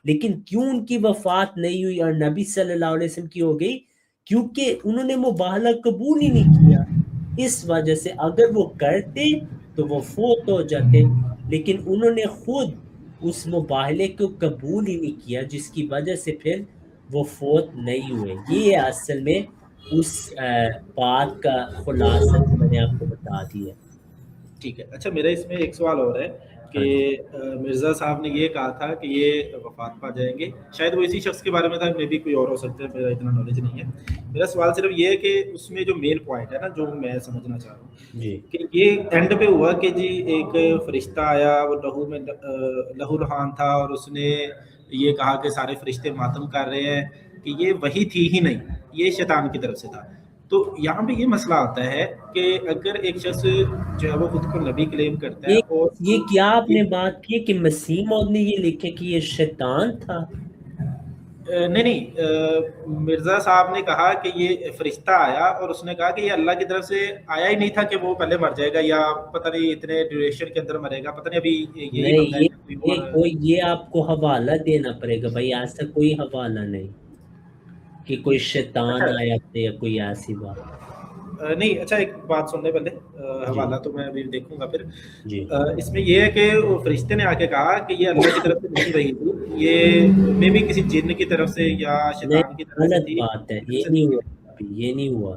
لیکن کیوں ان کی وفات نہیں ہوئی اور نبی صلی اللہ علیہ وسلم کی ہو گئی؟ کیونکہ انہوں نے مباہلہ قبول ہی نہیں کیا۔ اس وجہ سے اگر وہ کرتے تو وہ فوت ہو جاتے، لیکن انہوں نے خود اس مباہلے کو قبول ہی نہیں کیا، جس کی وجہ سے پھر وہ فوت نہیں ہوئے. یہ اصل میں اس بات کا خلاصہ جو میں نے آپ کو بتا دیا. ٹھیک ہے. اچھا میرا اس میں ایک سوال اور ہے کہ ہاں جی. مرزا صاحب نے یہ کہا تھا کہ یہ وفات پا جائیں گے، شاید وہ اسی شخص کے بارے میں تھا، میں بھی کوئی اور ہو سکتا ہے، میرا اتنا نالج نہیں ہے. میرا سوال صرف یہ ہے کہ اس میں جو مین پوائنٹ ہے نا جو میں سمجھنا چاہ رہا ہوں جی کہ یہ اینڈ پہ ہوا کہ جی ایک فرشتہ آیا، وہ لہو میں لہو لہان تھا، اور اس نے یہ کہا کہ سارے فرشتے ماتم کر رہے ہیں، کہ یہ وہی تھی ہی نہیں، یہ شیطان کی طرف سے تھا. تو یہاں پہ یہ مسئلہ آتا ہے کہ اگر ایک شخص جو ہے وہ خود کو نبی کلیم کرتا ہے یہ اور یہ کیا آپ نے بات کی کہ مسیح موعود نے یہ لکھے کہ یہ شیطان تھا؟ نہیں مرزا صاحب نے کہا کہ یہ فرشتہ آیا اور اس نے کہا کہ یہ اللہ کی طرف سے آیا ہی نہیں تھا کہ وہ پہلے مر جائے گا یا پتہ نہیں اتنے ڈیوریشن کے اندر مرے گا، پتہ نہیں ابھی یہی نہیں، بندہ ہے یا کوئی اور. یہ آپ کو حوالہ دینا پڑے گا بھائی، ایسا کوئی حوالہ نہیں کہ کوئی شیطان اچھا آیا تھا یا کوئی ایسی بات. نہیں، اچھا ایک بات سننے پہلے، جی حوالہ تو میں ابھی دیکھوں گا پھر. جی. اس میں یہ ہے کہ وہ فرشتے نے آ کے کہا کہ یہ اللہ کی طرف سے نہیں رہی تھی، یہ میں بھی کسی جن کی طرف سے یا نہیں، شیطان کی طرف سے غلط تھی. بات ہے، یہ نہیں ہوا ابھی، یہ نہیں ہوا.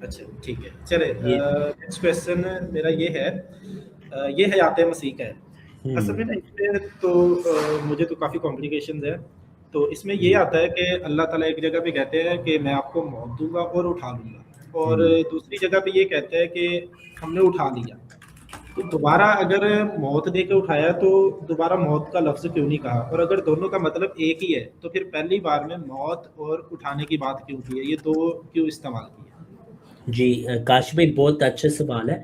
اچھا ٹھیک ہے، چلے یہ نیکسٹ کویسچن میرا یہ ہے، یہ حیات مسیح کا ہے. اصل میں نا اس پہ تو مجھے تو کافی کمپلیکیشنز ہے. تو اس میں یہ آتا ہے کہ اللہ تعالیٰ ایک جگہ پہ کہتے ہیں کہ میں آپ کو موت دوں گا اور اٹھا لوں گا، اور دوسری جگہ پہ یہ کہتے ہیں کہ ہم نے اٹھا لیا. تو دوبارہ اگر موت دے کے اٹھایا تو دوبارہ موت کا لفظ کیوں نہیں کہا؟ اور اگر دونوں کا مطلب ایک ہی ہے تو پھر پہلی بار میں موت اور اٹھانے کی بات کیوں کی ہے؟ یہ دو کیوں استعمال کی ہے؟ جی کاش بھائی بہت اچھا سوال ہے.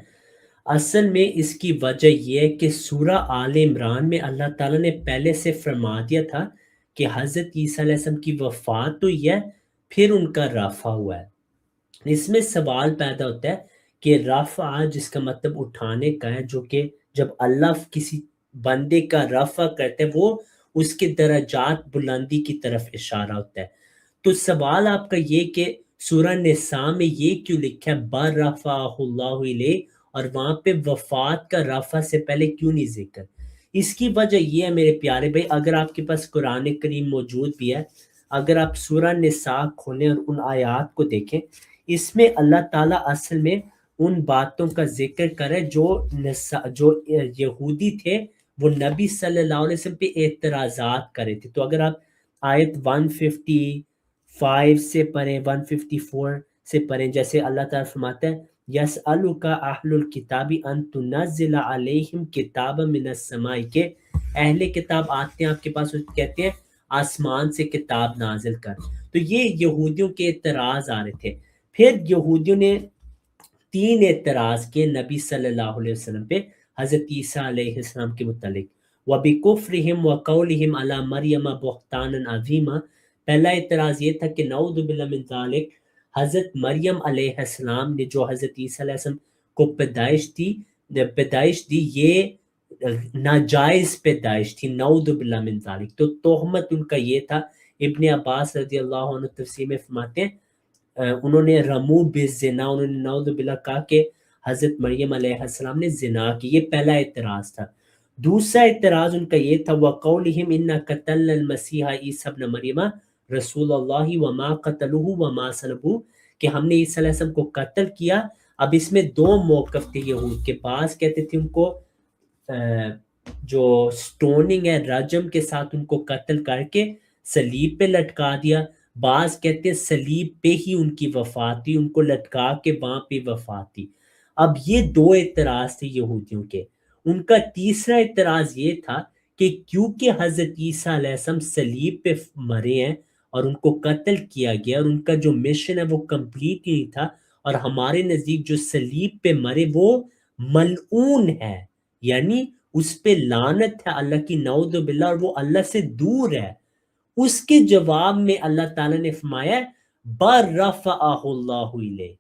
اصل میں اس کی وجہ یہ ہے کہ سورہ آل عمران میں اللہ تعالیٰ نے پہلے سے فرما دیا تھا کہ حضرت عیسیٰ علیہ السلام کی وفات ہوئی ہے، پھر ان کا رفع ہوا ہے. اس میں سوال پیدا ہوتا ہے کہ رفع جس کا مطلب اٹھانے کا ہے، جو کہ جب اللہ کسی بندے کا رفع کرتے ہیں وہ اس کے درجات بلندی کی طرف اشارہ ہوتا ہے. تو سوال آپ کا یہ کہ سورہ نساء میں یہ کیوں لکھا ہے برفعہ اللہ الیہ، اور وہاں پہ وفات کا رفع سے پہلے کیوں نہیں ذکر؟ اس کی وجہ یہ ہے میرے پیارے بھائی، اگر آپ کے پاس قرآن کریم موجود بھی ہے، اگر آپ سورہ نساء کھولیں اور ان آیات کو دیکھیں، اس میں اللہ تعالیٰ اصل میں ان باتوں کا ذکر کرے جو یہودی تھے وہ نبی صلی اللہ علیہ وسلم پہ اعتراضات کرے تھے. تو اگر آپ آیت 155 سے پڑھیں، 154 سے پڑھیں، جیسے اللہ تعالیٰ فرماتا ہے یسألک اہل الکتاب ان تنزل علیہم کتابا من السماء، کہ اہل کتاب آتے ہیں آپ کے پاس، کہتے ہیں آسمان سے کتاب نازل کر. تو یہ یہودیوں کے اعتراض آ رہے تھے. پھر یہودیوں نے 3 اعتراض کیے نبی صلی اللہ علیہ وسلم پہ حضرت عیسیٰ علیہ السلام کے متعلق. وَبِكُفْرِهِمْ وَقَوْلِهِمْ عَلَى مَرْيَمَ بُهْتَانًا عَظِيمًا. پہلا اعتراض یہ تھا کہ نعوذ باللہ من ذالک، حضرت مریم علیہ السلام نے جو حضرت عیسیٰ علیہ السلام کو پیدائش دی یہ ناجائز پیدائش تھی، نعوذ باللہ من ذالک. تو تہمت ان کا یہ تھا. ابن عباس رضی اللہ عنہ تفسیر میں فرماتے ہیں انہوں نے رمو بالزنا، انہوں نے نعوذ باللہ کہا کہ حضرت مریم علیہ السلام نے زنا کی. یہ پہلا اعتراض تھا. دوسرا اعتراض ان کا یہ تھا وَقَوْلِهِمْ إِنَّا قَتَلْنَا الْمَسِيحَ عِيسَى ابْنَ مَرْيَمَ رسول اللہ وما قتلوہ وما صلبوہ، کہ ہم نے عیسیٰ علیہ السلام کو قتل کیا. اب اس میں 2 موقف تھے یہود کے پاس، کہتے تھے ان کو جو سٹوننگ ہے رجم کے ساتھ ان کو قتل کر کے صلیب پہ لٹکا دیا. بعض کہتے ہیں صلیب پہ ہی ان کی وفات تھی، ان کو لٹکا کے وہاں پہ وفات تھی. اب یہ 2 اعتراض تھے یہودیوں کے. ان کا تیسرا اعتراض یہ تھا کہ کیونکہ حضرت عیسیٰ علیہ السلام صلیب پہ مرے ہیں اور ان کو قتل کیا گیا اور ان کا جو مشن ہے وہ کمپلیٹ نہیں تھا، اور ہمارے نزدیک جو صلیب پہ مرے وہ ملعون ہے، یعنی اس پہ لعنت ہے اللہ کی، نعوذ باللہ، اور وہ اللہ سے دور ہے. اس کے جواب میں اللہ تعالیٰ نے فرمایا برفعہ اللہ الیہ.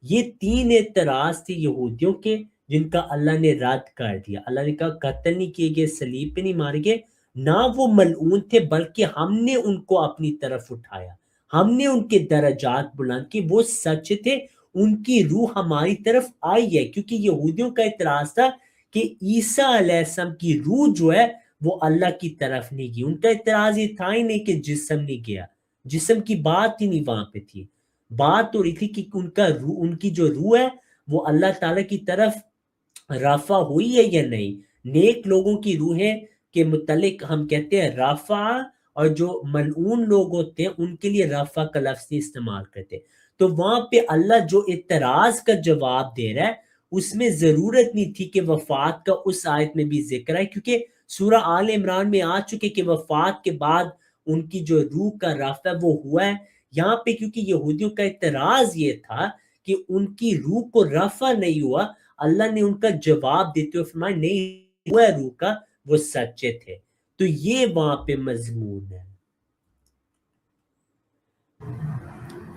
یہ 3 اعتراض تھے یہودیوں کے جن کا اللہ نے رد کر دیا. اللہ نے کہا قتل نہیں کیے گئے، صلیب پہ نہیں مارے گئے، نہ وہ ملعون تھے، بلکہ ہم نے ان کو اپنی طرف اٹھایا، ہم نے ان کے درجات بلند کی. وہ سچ تھے، ان کی روح ہماری طرف آئی ہے. کیونکہ یہودیوں کا اعتراض تھا کہ عیسیٰ علیہ السلام کی روح جو ہے وہ اللہ کی طرف نہیں گئی. ان کا اعتراض یہ تھا ہی نہیں کہ جسم نہیں گیا، جسم کی بات ہی نہیں وہاں پہ تھی. بات ہو رہی تھی کہ ان کا روح، ان کی جو روح ہے وہ اللہ تعالیٰ کی طرف رافع ہوئی ہے یا نہیں. نیک لوگوں کی روحیں کے متعلق ہم کہتے ہیں رافع، اور جو ملعون لوگ ہوتے ہیں ان کے لیے رافع کا لفظ نہیں استعمال کرتے. تو وہاں پہ اللہ جو اعتراض کا جواب دے رہا ہے اس میں ضرورت نہیں تھی کہ وفات کا اس آیت میں بھی ذکر ہے، کیونکہ سورہ آل عمران میں آ چکے کہ وفات کے بعد ان کی جو روح کا رافع وہ ہوا ہے. یہاں پہ کیونکہ یہودیوں کا اعتراض یہ تھا کہ ان کی روح کو رفع نہیں ہوا، اللہ نے ان کا جواب دیتے ہوئے فرمایا نہیں ہوا روح کا، وہ سچے تھے. تو یہ وہاں پہ مضمون ہے.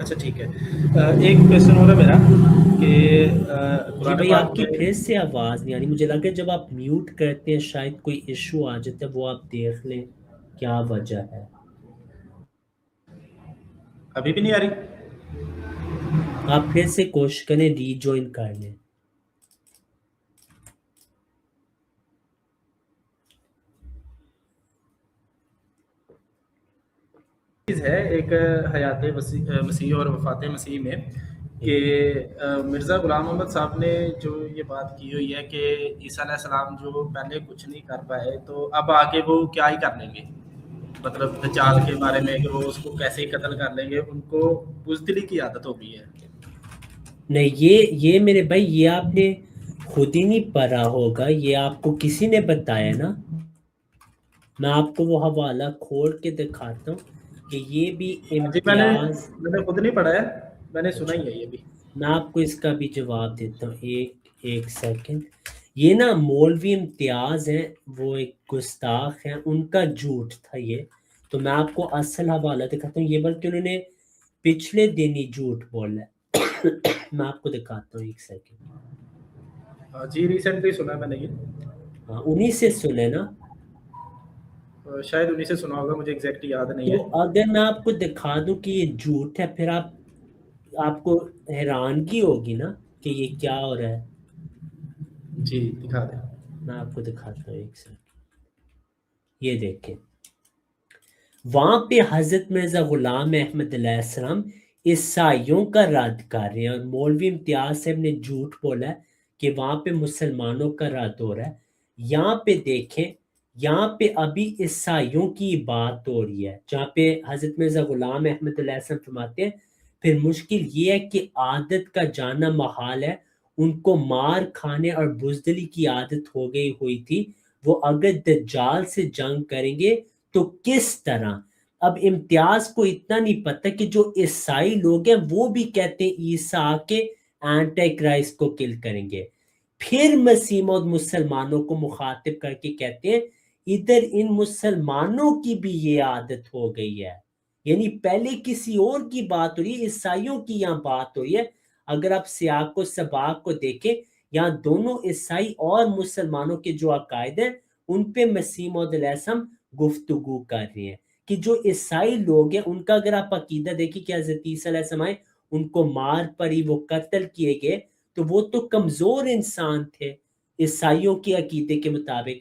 اچھا ٹھیک ہے. ایک کویسچن ہو رہا میرا کہ جی قرآن بھائی، پاک آپ کی میں پھر سے آواز نہیں آ رہی. مجھے لگا جب آپ میوٹ کرتے ہیں شاید کوئی ایشو آ جاتا ہے، وہ آپ دیکھ لیں کیا وجہ ہے. ابھی بھی نہیں آ رہی؟ آپ پھر سے کوشش کریں ری جوائن کر لیں. چیز ہے ایک حیات مسیح اور وفات مسیح میں کہ مرزا غلام محمد صاحب نے جو یہ بات کی ہوئی ہے کہ عیسیٰ علیہ السلام جو پہلے کچھ نہیں کر پائے تو اب آگے وہ کیا ہی کر لیں گے، مطلب دجال کے بارے میں کہ وہ اس کو کیسے ہی قتل کر لیں گے، ان کو بزدلی کی عادت ہو گئی ہے. نہیں، یہ میرے بھائی یہ آپ نے خود ہی نہیں پڑھا ہوگا، یہ آپ کو کسی نے بتایا نا. میں آپ کو وہ حوالہ کھول کے دکھاتا ہوں کہ یہ بھی جی میں امتیاز. نے خود نہیں پڑھا ہے، میں نے سنا اچھا، ہی ہے یہ بھی. میں آپ کو اس کا بھی جواب دیتا ہوں، ایک سیکنڈ. یہ نا مولوی امتیاز ہیں، وہ ایک گستاخ ہیں، ان کا جھوٹ تھا یہ. تو میں آپ کو اصل حوالہ دکھاتا ہوں، یہ بلکہ انہوں نے پچھلے دن ہی جھوٹ بولا ہے. میں آپ کو دکھاتا ہوں، ایک سیکنڈ. جی ریسنٹلی سنا ہے میں نے یہ، ہاں، انہی سے سنے نا. شاید انہیں سے سنا ہوگا، مجھے ایگزیکٹلی یاد نہیں تو ہے. اگر میں آپ کو دکھا دوں کہ یہ جھوٹ ہے، پھر آپ کو حیرانگی ہوگی نا کہ یہ کیا ہو رہا ہے. جی دکھا دیں. میں آپ کو دکھاتا ہوں، ایک سیکنڈ. یہ دیکھیں، وہاں پہ حضرت مرزا غلام احمد علیہ السلام عیسائیوں کا رد کر رہے ہیں، اور مولوی امتیاز صاحب نے جھوٹ بولا ہے کہ وہاں پہ مسلمانوں کا رد ہو رہا ہے. یہاں پہ دیکھیں، یہاں پہ ابھی عیسائیوں کی بات ہو رہی ہے، جہاں پہ حضرت مرزا غلام احمد علیہ السلام فرماتے ہیں پھر مشکل یہ ہے کہ عادت کا جانا محال ہے، ان کو مار کھانے اور بزدلی کی عادت ہو گئی ہوئی تھی، وہ اگر دجال سے جنگ کریں گے تو کس طرح. اب امتیاز کو اتنا نہیں پتہ کہ جو عیسائی لوگ ہیں وہ بھی کہتے ہیں عیسیٰ آ کے اینٹی کرائسٹ کو کل کریں گے. پھر مسیح موعود مسلمانوں کو مخاطب کر کے کہتے ہیں ادھر ان مسلمانوں کی بھی یہ عادت ہو گئی ہے. یعنی پہلے کسی اور کی بات ہو رہی ہے، عیسائیوں کی یہاں بات ہو رہی ہے. اگر آپ سیاق و سباق کو دیکھیں، یہاں دونوں عیسائی اور مسلمانوں کے جو عقائد ہیں ان پہ مسیح موعود علیہ السلام گفتگو کر رہے ہیں کہ جو عیسائی لوگ ہیں ان کا اگر آپ عقیدہ دیکھیں کہ حضرت عیسیٰ علیہ السلام ان کو مار پڑی، وہ قتل کیے گئے، تو وہ تو کمزور انسان تھے عیسائیوں کے عقیدے کے مطابق.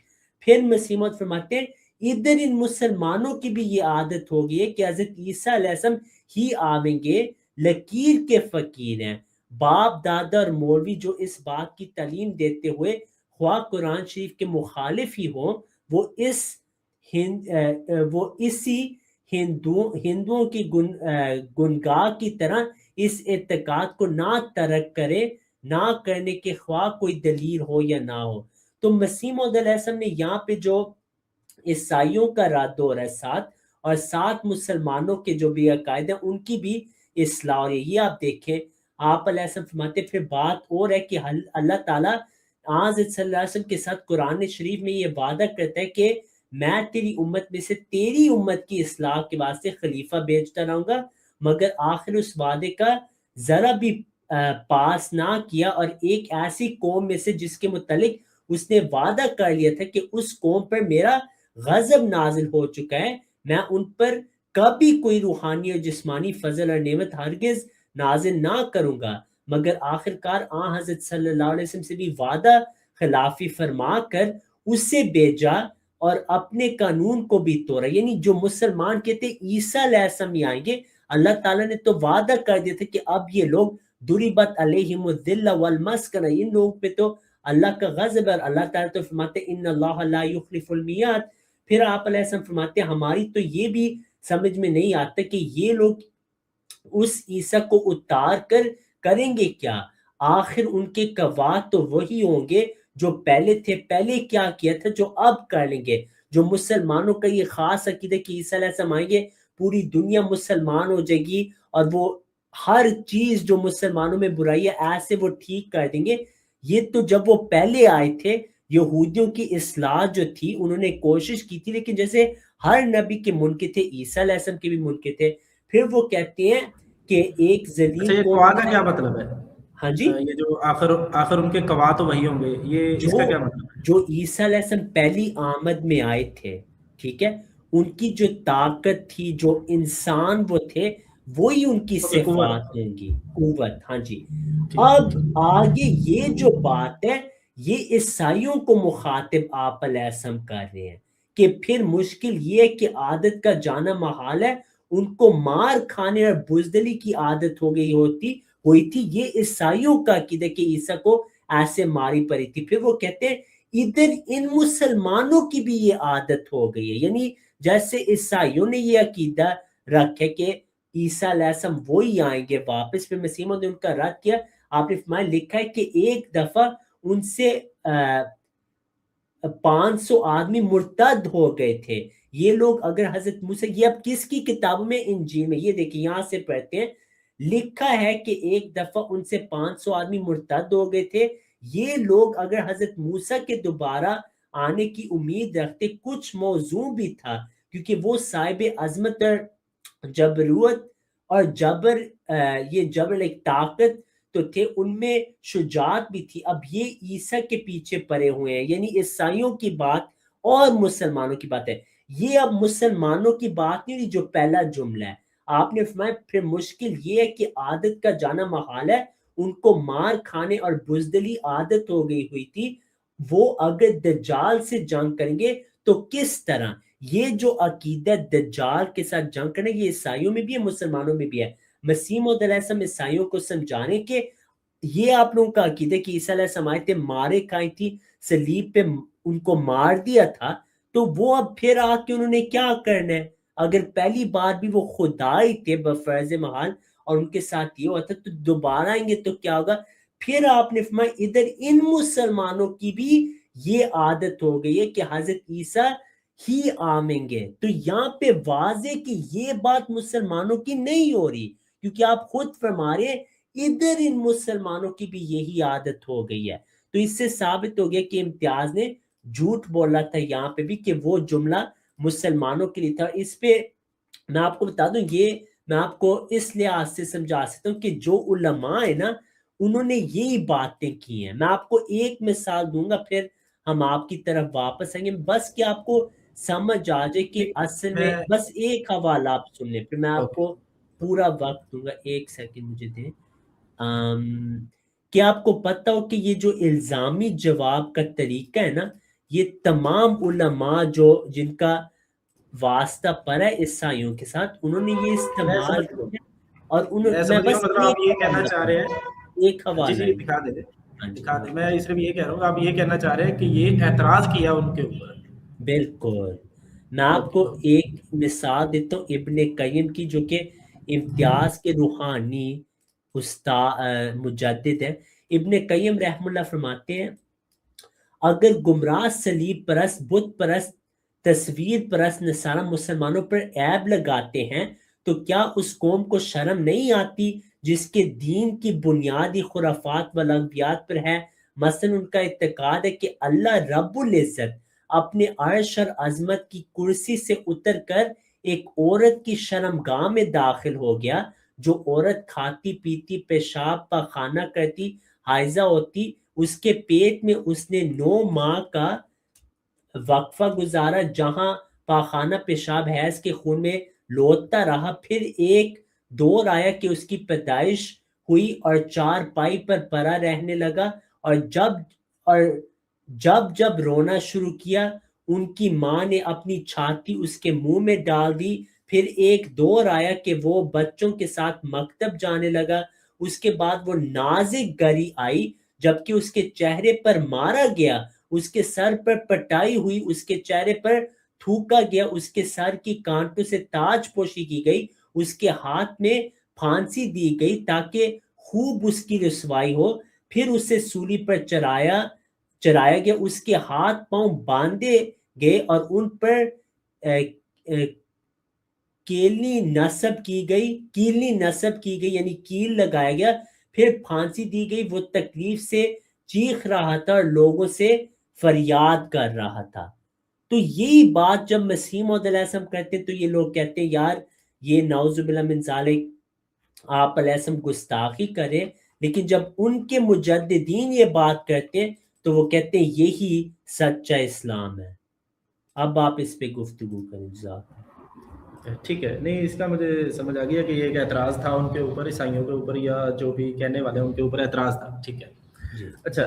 پھر مسیح موعود فرماتے ہیں ادھر ان مسلمانوں کی بھی یہ عادت ہو گئی ہے کہ حضرت عیسیٰ علیہ السلام ہی آویں گے، لکیر کے فقیر ہیں. باپ دادا اور مولوی جو اس بات کی تعلیم دیتے ہوئے خواہ قرآن شریف کے مخالف ہی ہوں، وہ اسی ہندوؤں کی گنگاہ کی طرح اس اعتقاد کو نہ ترک کرے، نہ کرنے کے خواہ کوئی دلیل ہو یا نہ ہو. تو مسیح موعود علیہ السلام نے یہاں پہ جو عیسائیوں کا رد ہو رہا ہے ساتھ، اور ساتھ مسلمانوں کے جو بھی عقائد ہیں ان کی بھی اصلاح ہو رہی ہے. یہ آپ دیکھیں، آپ علیہ السلام فرماتے پھر بات اور ہے کہ اللہ تعالیٰ حضرت صلی اللہ علیہ وسلم کے ساتھ قرآن شریف میں یہ وعدہ کرتا ہے کہ میں تیری امت میں سے تیری امت کی اصلاح کے واسطے خلیفہ بھیجتا رہوں گا، مگر آخر اس وعدے کا ذرا بھی پاس نہ کیا، اور ایک ایسی قوم میں سے جس کے متعلق اس نے وعدہ کر لیا تھا کہ اس قوم پر میرا غضب نازل ہو چکا ہے، میں ان پر کبھی کوئی روحانی اور جسمانی فضل اور نعمت ہرگز نازل نہ کروں گا، مگر آخرکار حضرت صلی اللہ علیہ وسلم سے بھی وعدہ خلافی فرما کر اسے بھیجا اور اپنے قانون کو بھی توڑا. یعنی جو مسلمان کہتے عیسیٰ علیہ السلام ہی آئیں گے, اللہ تعالیٰ نے تو وعدہ کر دیا تھا کہ اب یہ لوگ ضربت علیہم الذلہ والمسکنہ, ان لوگوں پہ تو اللہ کا غضب ہے. اللہ تعالیٰ تو فرماتے ہیں ان اللہ لا یخلف المیعاد. پھر آپ علیہ السلام فرماتے ہیں ہماری تو یہ بھی سمجھ میں نہیں آتا کہ یہ لوگ اس عیسیٰ کو اتار کر کریں گے کیا. آخر ان کے گواہ تو وہی ہوں گے جو پہلے تھے, پہلے کیا کیا تھا جو اب کر لیں گے. جو مسلمانوں کا یہ خاص عقیدہ کہ عیسیٰ علیہ السلام آئیں گے, پوری دنیا مسلمان ہو جائے گی اور وہ ہر چیز جو مسلمانوں میں برائی ہے ایسے وہ ٹھیک کر دیں گے. یہ تو جب وہ پہلے آئے تھے یہودیوں کی اصلاح جو تھی انہوں نے کوشش کی تھی, لیکن جیسے ہر نبی کے منکر تھے عیسیٰ علیہ السلام کے بھی منکر تھے. پھر وہ کہتے ہیں کہ ایک ذلیل یہ قوا کا کیا مطلب ہے؟ ہاں جی, یہ جو آخر ان کے قوا تو وہی ہوں گے, یہ اس کا کیا مطلب ہے؟ جو عیسیٰ علیہ السلام پہلی آمد میں آئے تھے, ٹھیک ہے, ان کی جو طاقت تھی, جو انسان وہ تھے, وہی ان کی صفات ہوں گی, قوت. ہاں جی. اب آگے یہ جو بات ہے یہ عیسائیوں کو مخاطب آپ علیہ السلام کر رہے ہیں کہ پھر مشکل یہ ہے کہ عادت کا جانا محال ہے. ان کو مار کھانے اور بزدلی کی عادت ہوئی تھی. یہ عیسائیوں کا عقیدہ کہ عیسیٰ کو ایسے ماری پڑی تھی. پھر وہ کہتے ہیں ادھر ان مسلمانوں کی بھی یہ عادت ہو گئی ہے. یعنی جیسے عیسائیوں نے یہ عقیدہ رکھے کہ عیسیٰ علیہ السلام وہی آئیں گے واپس, پھر مسیح موعود نے ان کا رد کیا. آپ نے فرمایا لکھا ہے کہ ایک دفعہ ان سے 500 آدمی مرتد ہو گئے تھے. یہ لوگ اگر حضرت موسیٰ, یہ اب کس کی کتاب میں, انجیل میں, یہ دیکھیں یہاں سے پڑھتے ہیں, لکھا ہے کہ ایک دفعہ ان سے 500 آدمی مرتد ہو گئے تھے. یہ لوگ اگر حضرت موسیٰ کے دوبارہ آنے کی امید رکھتے, کچھ موضوع بھی تھا کیونکہ وہ صاحب عظمت اور جبروت اور جبر, یہ جبر ایک طاقت تو تھے, ان میں شجاعت بھی تھی. اب یہ عیسیٰ کے پیچھے پڑے ہوئے ہیں. یعنی عیسائیوں کی بات اور مسلمانوں کی بات ہے. یہ اب مسلمانوں کی بات نہیں جو پہلا جملہ ہے. آپ نے فرمایا پھر مشکل یہ ہے کہ عادت کا جانا محال ہے. ان کو مار کھانے اور بزدلی عادت ہو گئی ہوئی تھی. وہ اگر دجال سے جنگ کریں گے تو کس طرح. یہ جو عقیدہ دجال کے ساتھ جنگ کرنے, یہ عیسائیوں میں بھی ہے مسلمانوں میں بھی ہے. مسیح موعود علیہ السلام عیسائیوں کو سمجھانے کہ یہ آپ لوگوں کا عقیدہ کہ عیسیٰ علیہ السلام آئے تھے, مارے کھائے تھی, صلیب پہ ان کو مار دیا تھا, تو وہ اب پھر آ کے انہوں نے کیا کرنا ہے. اگر پہلی بار بھی وہ خدا ہی تھے بفرض محال اور ان کے ساتھ یہ ہوتا تو دوبارہ آئیں گے تو کیا ہوگا. پھر آپ نے فرمایا ادھر ان مسلمانوں کی بھی یہ عادت ہو گئی ہے کہ حضرت عیسیٰ ہی آئیں گے. تو یہاں پہ واضح کہ یہ بات مسلمانوں کی نہیں ہو رہی, کیونکہ آپ خود فرما رہے ادھر ان مسلمانوں کی بھی یہی عادت ہو گئی ہے. تو اس سے ثابت ہو گیا کہ امتیاز نے جھوٹ بولا تھا یہاں پہ بھی کہ وہ جملہ مسلمانوں کے لیے تھا. اس پہ میں آپ کو بتا دوں, یہ میں آپ کو اس لحاظ سے سمجھا سکتا ہوں کہ جو علماء ہیں نا انہوں نے یہی باتیں کی ہیں. میں آپ کو ایک مثال دوں گا پھر ہم آپ کی طرف واپس آئیں گے, بس کہ آپ کو سمجھ آ جائے کہ اصل میں بس ایک حوالہ آپ سن لیں, پھر میں آپ کو پورا وقت دوں گا. ایک سیکنڈ مجھے دیں. کہ آپ کو پتہ ہو کہ یہ جو الزامی جواب کا طریقہ ہے نا, یہ تمام علماء جو جن کا واسطہ پڑا ہے عیسائیوں کے ساتھ, انہوں نے یہ استعمال کیا. اور میں بس آپ یہ کہنا چاہ رہے ہیں, ایک حوالہ دکھا دیں, میں صرف یہ کہہ رہا ہوں آپ یہ کہنا چاہ رہے ہیں کہ یہ اعتراض کیا ان کے اوپر. بالکل. میں آپ کو ایک مثال دیتا ہوں ابن قیم کی, جو کہ امتیاز کے روحانی استاد مجدد ہے. ابن قیم رحم اللہ فرماتے ہیں اگر گمراہ صلیب پرست, بت پرست, تصویر پرست نصارہ مسلمانوں پر عیب لگاتے ہیں تو کیا اس قوم کو شرم نہیں آتی جس کے دین کی بنیادی خرافات و لغویات پر ہے. مثلا ان کا اعتقاد ہے کہ اللہ رب العزت اپنے عرش اور عظمت کی کرسی سے اتر کر ایک عورت کی شرمگاہ میں داخل ہو گیا. جو عورت کھاتی پیتی, پیشاب پاخانہ کرتی, حائضہ ہوتی, اس کے پیٹ میں اس نے 9 ماہ کا وقفہ گزارا جہاں پاخانہ پیشاب حیض کے خون میں لوٹتا رہا. پھر ایک دور آیا کہ اس کی پیدائش ہوئی اور 4 پائی پر پڑا رہنے لگا, اور جب رونا شروع کیا ان کی ماں نے اپنی چھاتی اس کے منہ میں ڈال دی. پھر ایک دور آیا کہ وہ بچوں کے ساتھ مکتب جانے لگا. اس کے بعد وہ نازک گری آئی جبکہ اس کے چہرے پر مارا گیا, اس کے سر پر پٹائی ہوئی, اس کے چہرے پر تھوکا گیا, اس کے سر کی کانٹوں سے تاج پوشی کی گئی, اس کے ہاتھ میں پھانسی دی گئی تاکہ خوب اس کی رسوائی ہو. پھر اسے سولی پر چرایا گیا, اس کے ہاتھ پاؤں باندھے گئے اور ان پر کیلنی نصب کی گئی یعنی کیل لگایا گیا. پھر پھانسی دی گئی. وہ تکلیف سے چیخ رہا تھا اور لوگوں سے فریاد کر رہا تھا. تو یہی بات جب مسیح موعود علیہ السلام کرتے ہیں تو یہ لوگ کہتے ہیں یار یہ نعوذ باللہ من ذالک آپ علیہ السلام گستاخی کرے. لیکن جب ان کے مجددین یہ بات کرتے ہیں تو وہ کہتے ہیں یہی سچا اسلام ہے. اب آپ اس پہ گفتگو کریں. ٹھیک ہے, نہیں اس کا مجھے سمجھ آ گیا کہ یہ ایک اعتراض تھا ان کے اوپر, عیسائیوں کے اوپر یا جو بھی کہنے والے ہیں ان کے اوپر اعتراض تھا. ٹھیک ہے جی. اچھا,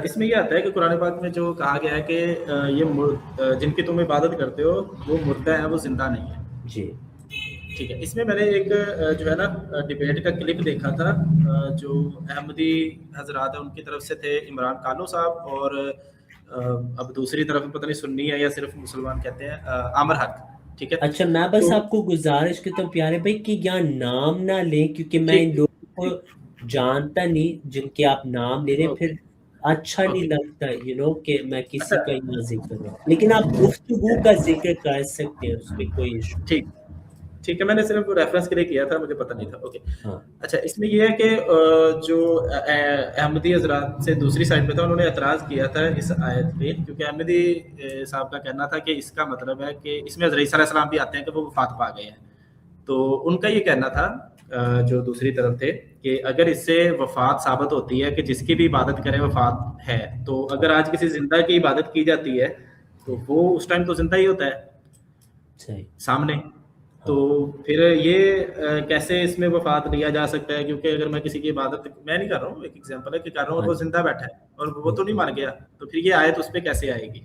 اس میں یہ آتا ہے کہ قرآن پاک میں جو کہا گیا ہے کہ یہ جن کی تم عبادت کرتے ہو وہ مردہ ہیں, وہ زندہ نہیں ہے. جی ٹھیک ہے, اس میں میں نے ایک جو ہے نا ڈبیٹ کا کلپ دیکھا تھا جو احمدی حضرات ہیں ان کی طرف سے تھے, عمران کانو صاحب, اور اب دوسری طرف پتہ نہیں سنی ہے یا صرف مسلمان کہتے ہیں, عامر حق. ٹھیک ہے, اچھا میں بس آپ کو گزارش کرتا ہوں پیارے بھائی کہ یہاں نام نہ لیں کیونکہ میں ان لوگوں کو جانتا نہیں جن کے آپ نام لے رہے ہیں, پھر اچھا نہیں لگتا کہ میں کسی کا یہاں ذکر کروں, لیکن آپ گفتگو کا ذکر کر سکتے ہیں, اس پہ کوئی ایشو. ٹھیک ہے, میں نے صرف ریفرنس کے لیے کیا تھا, مجھے پتہ نہیں تھا. اوکے ہاں. اچھا, اس میں یہ ہے کہ جو احمدی حضرات سے دوسری سائڈ پہ تھا انہوں نے اعتراض کیا تھا اس آیت پہ, کیونکہ احمدی صاحب کا کہنا تھا کہ اس کا مطلب ہے کہ اس میں حضرت عیسیٰ علیہ السلام بھی آتے ہیں کہ وہ وفات پا گئے ہیں. تو ان کا یہ کہنا تھا جو دوسری طرف تھے کہ اگر اس سے وفات ثابت ہوتی ہے کہ جس کی بھی عبادت کرے وفات ہے, تو اگر آج کسی زندہ کی عبادت کی جاتی ہے تو وہ اس ٹائم تو زندہ ہی ہوتا ہے سامنے. تو پھر یہ کیسے اس میں وفات لیا جا سکتا ہے, کیونکہ اگر میں کسی کی عبادت میں نہیں کر رہا ہوں, ایک ایگزامپل ہے کہ کر رہا ہوں اور وہ زندہ بیٹھا ہے اور وہ تو نہیں مر گیا, تو پھر یہ آیت اس پہ کیسے آئے گی؟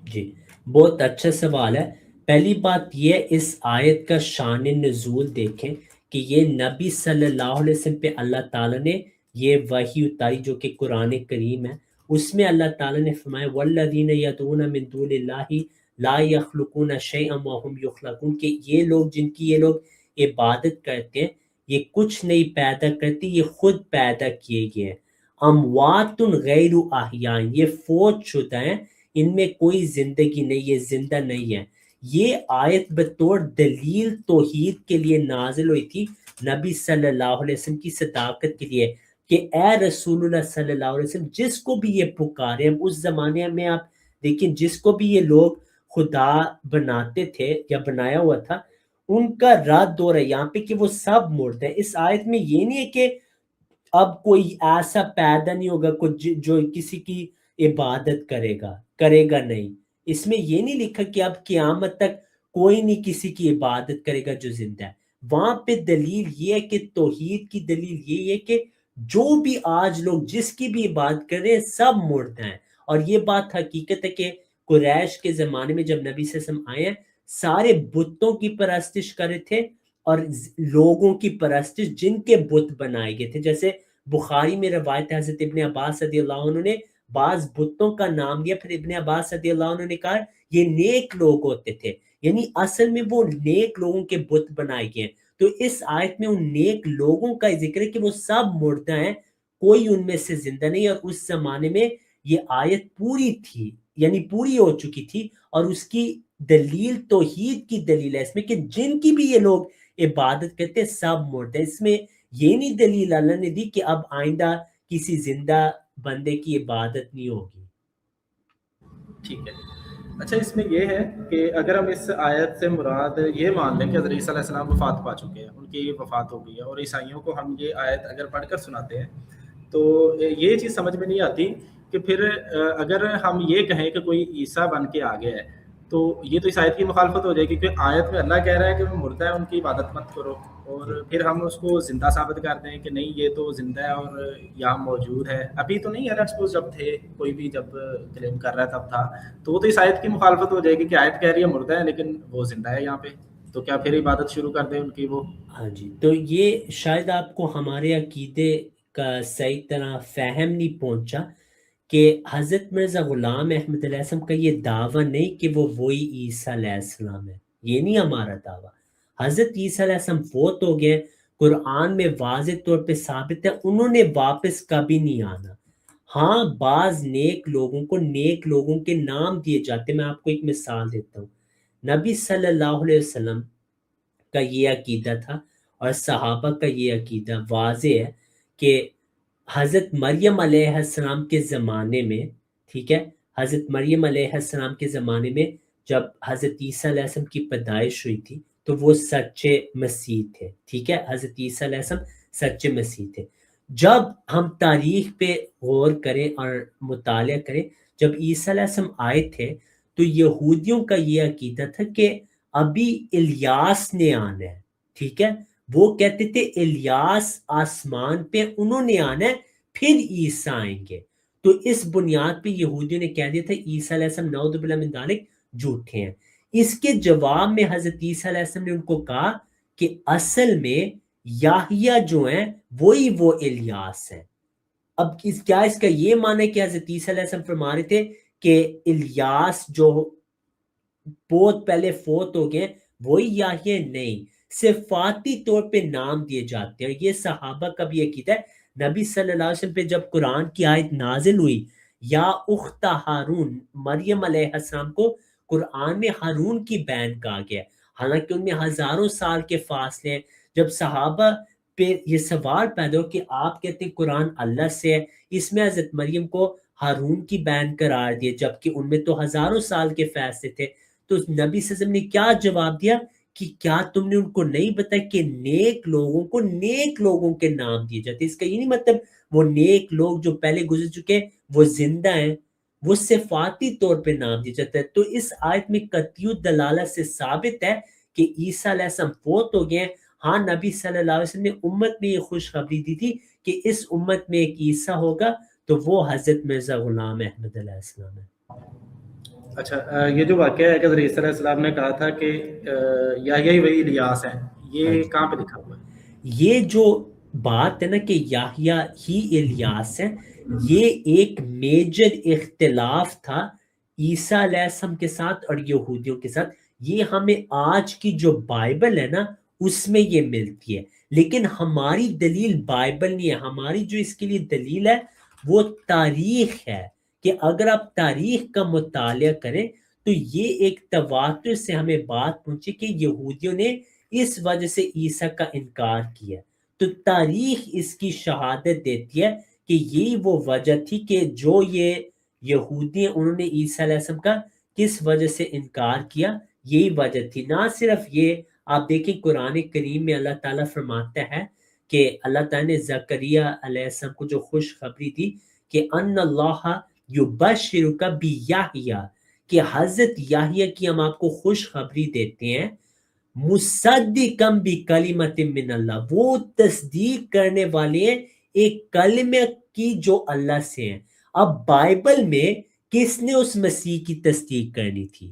جی بہت اچھا سوال ہے. پہلی بات یہ اس آیت کا شان نزول دیکھیں کہ یہ نبی صلی اللہ علیہ وسلم پہ اللہ تعالیٰ نے یہ وحی اتاری جو کہ قرآن کریم ہے. اس میں اللہ تعالیٰ نے فرمایا والذین یدعون من دون اللہ لا یخلقون شیئا وهم یخلقون, کہ یہ لوگ جن کی یہ لوگ عبادت کرتے ہیں یہ کچھ نہیں پیدا کرتے, یہ خود پیدا کیے گئے ہیں. اموات غیر احیاء, یہ فوت شدہ ہیں, ان میں کوئی زندگی نہیں, یہ زندہ نہیں ہے. یہ آیت بطور دلیل توحید کے لیے نازل ہوئی تھی نبی صلی اللہ علیہ وسلم کی صداقت کے لیے کہ اے رسول اللہ صلی اللہ علیہ وسلم جس کو بھی یہ پکارے. اس زمانے میں آپ دیکھیں جس کو بھی یہ لوگ خدا بناتے تھے یا بنایا ہوا تھا ان کا رد ہو رہا ہے یہاں پہ کہ وہ سب مرد ہیں. اس آیت میں یہ نہیں ہے کہ اب کوئی ایسا پیدا نہیں ہوگا جو کسی کی عبادت کرے گا نہیں. اس میں یہ نہیں لکھا کہ اب قیامت تک کوئی نہیں کسی کی عبادت کرے گا جو زندہ ہے. وہاں پہ دلیل یہ ہے کہ توحید کی دلیل یہ ہے کہ جو بھی آج لوگ جس کی بھی عبادت کر رہے ہیں سب مرد ہیں. اور یہ بات حقیقت ہے کہ قریش کے زمانے میں جب نبی صلی اللہ علیہ وسلم آئے ہیں سارے بتوں کی پرستش کر رہے تھے اور لوگوں کی پرستش جن کے بت بنائے گئے تھے. جیسے بخاری میں روایت حضرت ابن عباس رضی اللہ عنہ نے بعض بتوں کا نام لیا, پھر ابن عباس رضی اللہ عنہ نے کہا یہ نیک لوگ ہوتے تھے, یعنی اصل میں وہ نیک لوگوں کے بت بنائے گئے ہیں. تو اس آیت میں ان نیک لوگوں کا ذکر ہے کہ وہ سب مردہ ہیں, کوئی ان میں سے زندہ نہیں. اور اس زمانے میں یہ آیت پوری تھی, یعنی پوری ہو چکی تھی, اور اس کی دلیل توحید کی دلیل ہے اس میں کہ جن کی بھی یہ لوگ عبادت کرتے ہیں سب مرد ہیں. اس میں یہ نہیں دلیل اللہ نے دی کہ اب آئندہ کسی زندہ بندے کی عبادت نہیں ہوگی. ٹھیک ہے. اچھا, اس میں یہ ہے کہ اگر ہم اس آیت سے مراد یہ مان لیں کہ حضرت عیسیٰ علیہ السلام وفات پا چکے ہیں, ان کی وفات ہو گئی ہے, اور عیسائیوں کو ہم یہ آیت اگر پڑھ کر سناتے ہیں تو یہ چیز سمجھ میں نہیں آتی کہ پھر اگر ہم یہ کہیں کہ کوئی عیسیٰ بن کے آ گیا ہے تو یہ تو اس آیت کی مخالفت ہو جائے گی, کیونکہ آیت میں اللہ کہہ رہا ہے کہ وہ مردہ ہے ان کی عبادت مت کرو, اور پھر ہم اس کو زندہ ثابت کر دیں کہ نہیں یہ تو زندہ ہے اور یہاں موجود ہے. ابھی تو نہیں ہے نا سپوز جب تھے کوئی بھی جب کلیم کر رہا تب تھا, تو وہ تو اس آیت کی مخالفت ہو جائے گی کہ آیت کہہ رہی ہے مردہ ہے لیکن وہ زندہ ہے یہاں پہ, تو کیا پھر عبادت شروع کر دیں ان کی وہ؟ ہاں جی, تو یہ شاید آپ کو ہمارے عقیدے کا صحیح طرح فہم نہیں پہنچا کہ حضرت مرزا غلام احمد علیہ السلام کا یہ دعویٰ نہیں کہ وہ وہی عیسیٰ علیہ السلام ہے, یہ نہیں ہمارا دعویٰ. حضرت عیسیٰ علیہ السلام فوت ہو گئے, قرآن میں واضح طور پہ ثابت ہے انہوں نے واپس کبھی نہیں آنا. ہاں بعض نیک لوگوں کو نیک لوگوں کے نام دیے جاتے. میں آپ کو ایک مثال دیتا ہوں. نبی صلی اللہ علیہ وسلم کا یہ عقیدہ تھا اور صحابہ کا یہ عقیدہ واضح ہے کہ حضرت مریم علیہ السلام کے زمانے میں, ٹھیک ہے, حضرت مریم علیہ السلام کے زمانے میں جب حضرت عیسیٰ علیہ السلام کی پیدائش ہوئی تھی تو وہ سچے مسیح تھے. ٹھیک ہے, حضرت عیسیٰ علیہ السلام سچے مسیح تھے. جب ہم تاریخ پہ غور کریں اور مطالعہ کریں, جب عیسیٰ علیہ السلام آئے تھے تو یہودیوں کا یہ عقیدہ تھا کہ ابھی الیاس نے آنا ہے. ٹھیک ہے, وہ کہتے تھے الیاس آسمان پہ انہوں نے آنا ہے پھر عیسیٰ آئیں گے. تو اس بنیاد پہ یہودیوں نے کہہ دیا تھا عیسیٰ علیہ السلام نعوذ باللہ من ذالک جھوٹے ہیں. اس کے جواب میں حضرت عیسیٰ علیہ السلام نے ان کو کہا کہ اصل میں یحییٰ جو ہیں وہی وہ الیاس ہیں. اب کیا اس کا یہ معنی ہے کہ حضرت عیسیٰ علیہ السلام فرما رہے تھے کہ الیاس جو بہت پہلے فوت ہو گئے وہی یحییٰ؟ نہیں, صفاتی طور پہ نام دیے جاتے ہیں. یہ صحابہ کا بھی عقیدہ ہے. نبی صلی اللہ علیہ وسلم پہ جب قرآن کی آیت نازل ہوئی یا اخت ہارون, مریم علیہ السلام کو قرآن میں ہارون کی بہن کہا گیا, حالانکہ ان میں ہزاروں سال کے فاصلے ہیں. جب صحابہ پہ یہ سوال پیدا ہو کہ آپ کہتے ہیں قرآن اللہ سے ہے, اس میں حضرت مریم کو ہارون کی بہن قرار دیے جبکہ ان میں تو ہزاروں سال کے فاصلے تھے, تو نبی صلی اللہ علیہ وسلم نے کیا جواب دیا کہ کیا تم نے ان کو نہیں بتایا کہ نیک لوگوں کو نیک لوگوں کے نام دیے جاتے. اس کا یہ نہیں مطلب وہ نیک لوگ جو پہلے گزر چکے وہ زندہ ہیں, وہ صفاتی طور پہ نام دیا جاتا ہے. تو اس آیت میں قطعی دلالت سے ثابت ہے کہ عیسیٰ علیہ السلام فوت ہو گئے ہیں. ہاں نبی صلی اللہ علیہ وسلم نے امت میں یہ خوشخبری دی تھی کہ اس امت میں ایک عیسیٰ ہوگا, تو وہ حضرت مرزا غلام احمد علیہ السلام ہے. اچھا, یہ جو واقعہ ہے کہ حضرت عیسیٰ علیہ السلام نے کہا تھا کہ یحییٰ وہی الیاس ہے, یہ کہاں پہ لکھا ہوا ہے؟ یہ جو بات ہے نا کہ یحییٰ ہی الیاس ہے, یہ ایک میجر اختلاف تھا عیسیٰ علیہ السلام کے ساتھ اور یہودیوں کے ساتھ. یہ ہمیں آج کی جو بائبل ہے نا اس میں یہ ملتی ہے, لیکن ہماری دلیل بائبل نہیں ہے. ہماری جو اس کے لیے دلیل ہے وہ تاریخ ہے, کہ اگر آپ تاریخ کا مطالعہ کریں تو یہ ایک تواتر سے ہمیں بات پہنچی کہ یہودیوں نے اس وجہ سے عیسیٰ کا انکار کیا. تو تاریخ اس کی شہادت دیتی ہے کہ یہی وہ وجہ تھی کہ جو یہ یہودی ہیں انہوں نے عیسیٰ علیہ السلام کا کس وجہ سے انکار کیا, یہی وجہ تھی. نہ صرف یہ, آپ دیکھیں قرآن کریم میں اللہ تعالیٰ فرماتا ہے کہ اللہ تعالیٰ نے زکریا علیہ السلام کو جو خوشخبری دی کہ ان اللہ یبشرک بیحییٰ, کہ حضرت یحییٰ کی ہم آپ کو خوشخبری دیتے ہیں, مصدقا بکلمۃ من اللہ, وہ تصدیق کرنے والے ہیں ایک کلمہ کی جو اللہ سے ہیں. اب بائبل میں کس نے اس مسیح کی تصدیق کرنی تھی؟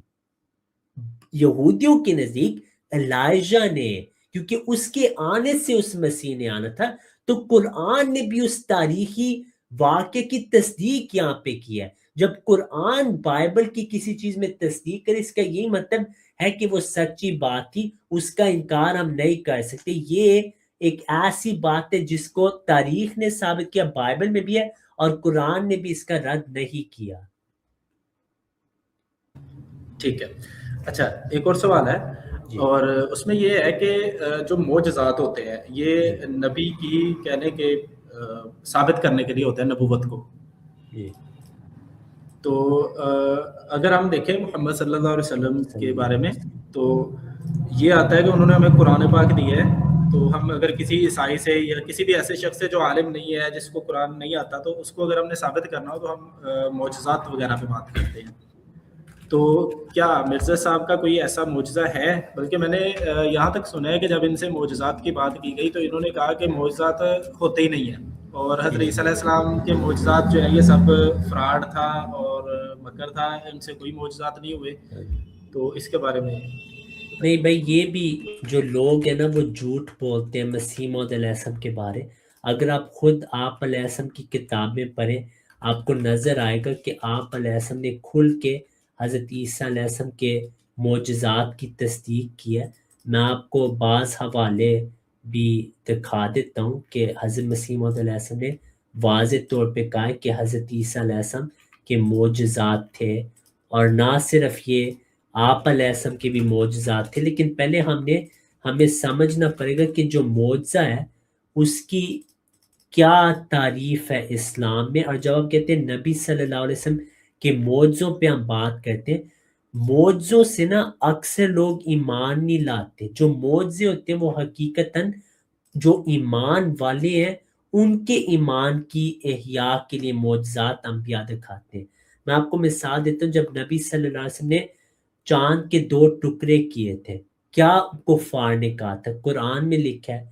یہودیوں کے نزدیک الائجہ نے, کیونکہ اس کے آنے سے اس مسیح نے آنا تھا. تو قرآن نے بھی اس تاریخی واقعے کی تصدیق یہاں پہ کی ہے. جب قرآن بائبل کی کسی چیز میں تصدیق کرے, اس کا یہی مطلب ہے کہ وہ سچی بات تھی, اس کا انکار ہم نہیں کر سکتے. یہ ایک ایسی بات ہے جس کو تاریخ نے ثابت کیا, بائبل میں بھی ہے, اور قرآن نے بھی اس کا رد نہیں کیا. ٹھیک ہے. اچھا, ایک اور سوال ہے جی. اور اس میں یہ ہے کہ جو معجزات ہوتے ہیں یہ نبی کی کہنے کے ثابت کرنے کے لیے ہوتے ہیں, نبوت کو جی. تو اگر ہم دیکھیں محمد صلی اللہ علیہ وسلم کے بارے میں تو یہ آتا ہے کہ انہوں نے ہمیں قرآن پاک دی ہے, تو ہم اگر کسی عیسائی سے یا کسی بھی ایسے شخص سے جو عالم نہیں ہے, جس کو قرآن نہیں آتا, تو اس کو اگر ہم نے ثابت کرنا ہو تو ہم معجزات وغیرہ پہ بات کرتے ہیں. تو کیا مرزا صاحب کا کوئی ایسا معجزہ ہے؟ بلکہ میں نے یہاں تک سنا ہے کہ جب ان سے معجزات کی بات کی گئی تو انہوں نے کہا کہ معجزات ہوتے ہی نہیں ہیں، اور حضرت عیسیٰ علیہ السلام کے معجزات جو ہیں یہ سب فراڈ تھا اور مکر تھا، ان سے کوئی معجزات نہیں ہوئے. تو اس کے بارے میں نہیں بھائی، یہ بھی جو لوگ ہیں نا وہ جھوٹ بولتے ہیں مسیح موعود علیہ السلام کے بارے. اگر آپ خود آپ علیہ السلام کی کتابیں پڑھیں آپ کو نظر آئے گا کہ آپ علیہ السلام نے کھل کے حضرت عیسیٰ علیہ السلام کے معجزات کی تصدیق کی ہے. میں آپ کو بعض حوالے بھی دکھا دیتا ہوں کہ حضرت مسیح موعود علیہ السلام نے واضح طور پہ کہا ہے کہ حضرت عیسیٰ علیہ السلام کے معجزات تھے، اور نہ صرف یہ آپ علیہ السلام کے بھی معجزات تھے. لیکن پہلے ہمیں سمجھنا پڑے گا کہ جو معجزہ ہے اس کی کیا تعریف ہے اسلام میں. اور جب ہم کہتے ہیں نبی صلی اللہ علیہ وسلم کے معجزوں پہ ہم بات کرتے ہیں، معجزوں سے نا اکثر لوگ ایمان نہیں لاتے. جو معجزے ہوتے ہیں وہ حقیقتاً جو ایمان والے ہیں ان کے ایمان کی احیاء کے لیے معجزات انبیاء دکھاتے ہیں. میں آپ کو مثال دیتا ہوں، جب نبی صلی اللہ علیہ وسلم نے چاند کے 2 ٹکڑے کیے تھے، کیا کفار نے کہا تھا؟ قرآن میں لکھا ہے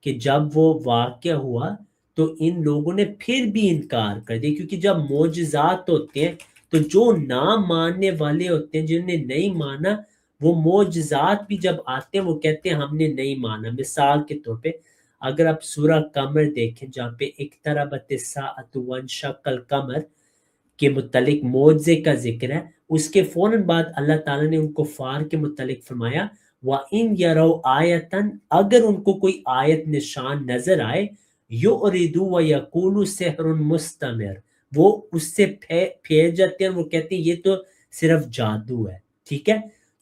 کہ جب وہ واقعہ ہوا تو ان لوگوں نے پھر بھی انکار کر دیا، کیونکہ جب معجزات ہوتے ہیں تو جو نہ ماننے والے ہوتے ہیں، جنہوں نے نہیں مانا، وہ معجزات بھی جب آتے ہیں وہ کہتے ہیں ہم نے نہیں مانا. مثال کے طور پہ اگر آپ سورہ قمر دیکھیں جہاں پہ اقتربت الساعۃ وانشق القمر کے متعلق معجزے کا ذکر ہے، اس کے فوراً بعد اللہ تعالیٰ نے ان کفار کے متعلق فرمایا وَإِن يَرَوْا آیَةً، اگر ان کو کوئی آیت نشان نظر آئے، يُعْرِضُوا وَيَقُولُوا سِحْرٌ مُسْتَمِرٌ، وہ اس سے پھیر جاتے ہیں، وہ کہتے ہیں یہ تو صرف جادو ہے. ٹھیک ہے،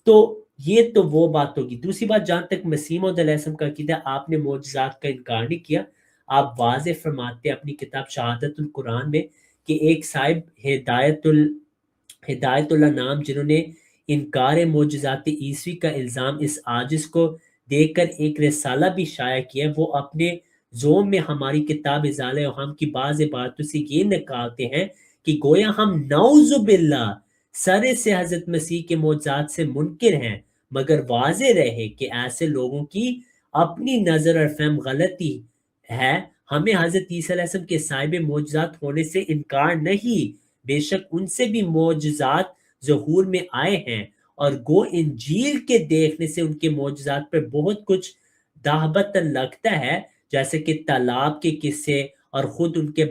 تو یہ تو وہ بات ہوگی. دوسری بات، جہاں تک مسیح موعود علیہ السلام کا عقیدہ، آپ نے معجزات کا انکار نہیں کیا. آپ واضح فرماتے ہیں اپنی کتاب شہادت القرآن میں کہ ایک صاحب ہدایت اللہ نام، جنہوں نے انکار معجزات عیسوی کا الزام اس عاجز کو دے کر ایک رسالہ بھی شائع کیا، وہ اپنے زوم میں ہماری کتاب ازالہ اوہام کی بعض عبارتوں سے یہ نکالتے ہیں کہ گویا ہم نعوذ باللہ سرے سے حضرت مسیح کے معجزات سے منکر ہیں، مگر واضح رہے کہ ایسے لوگوں کی اپنی نظر اور فہم غلطی ہے. ہمیں حضرت عیسیٰ علیہ السلام کے صاحب معجزات ہونے سے انکار نہیں، بے شک ان سے بھی معجزات ظہور میں آئے ہیں، اور گو انجیل کے دیکھنے سے ان کے معجزات پر بہت کچھ دہبت لگتا ہے، جیسے کہ تالاب کے قصے، اور خود ان کے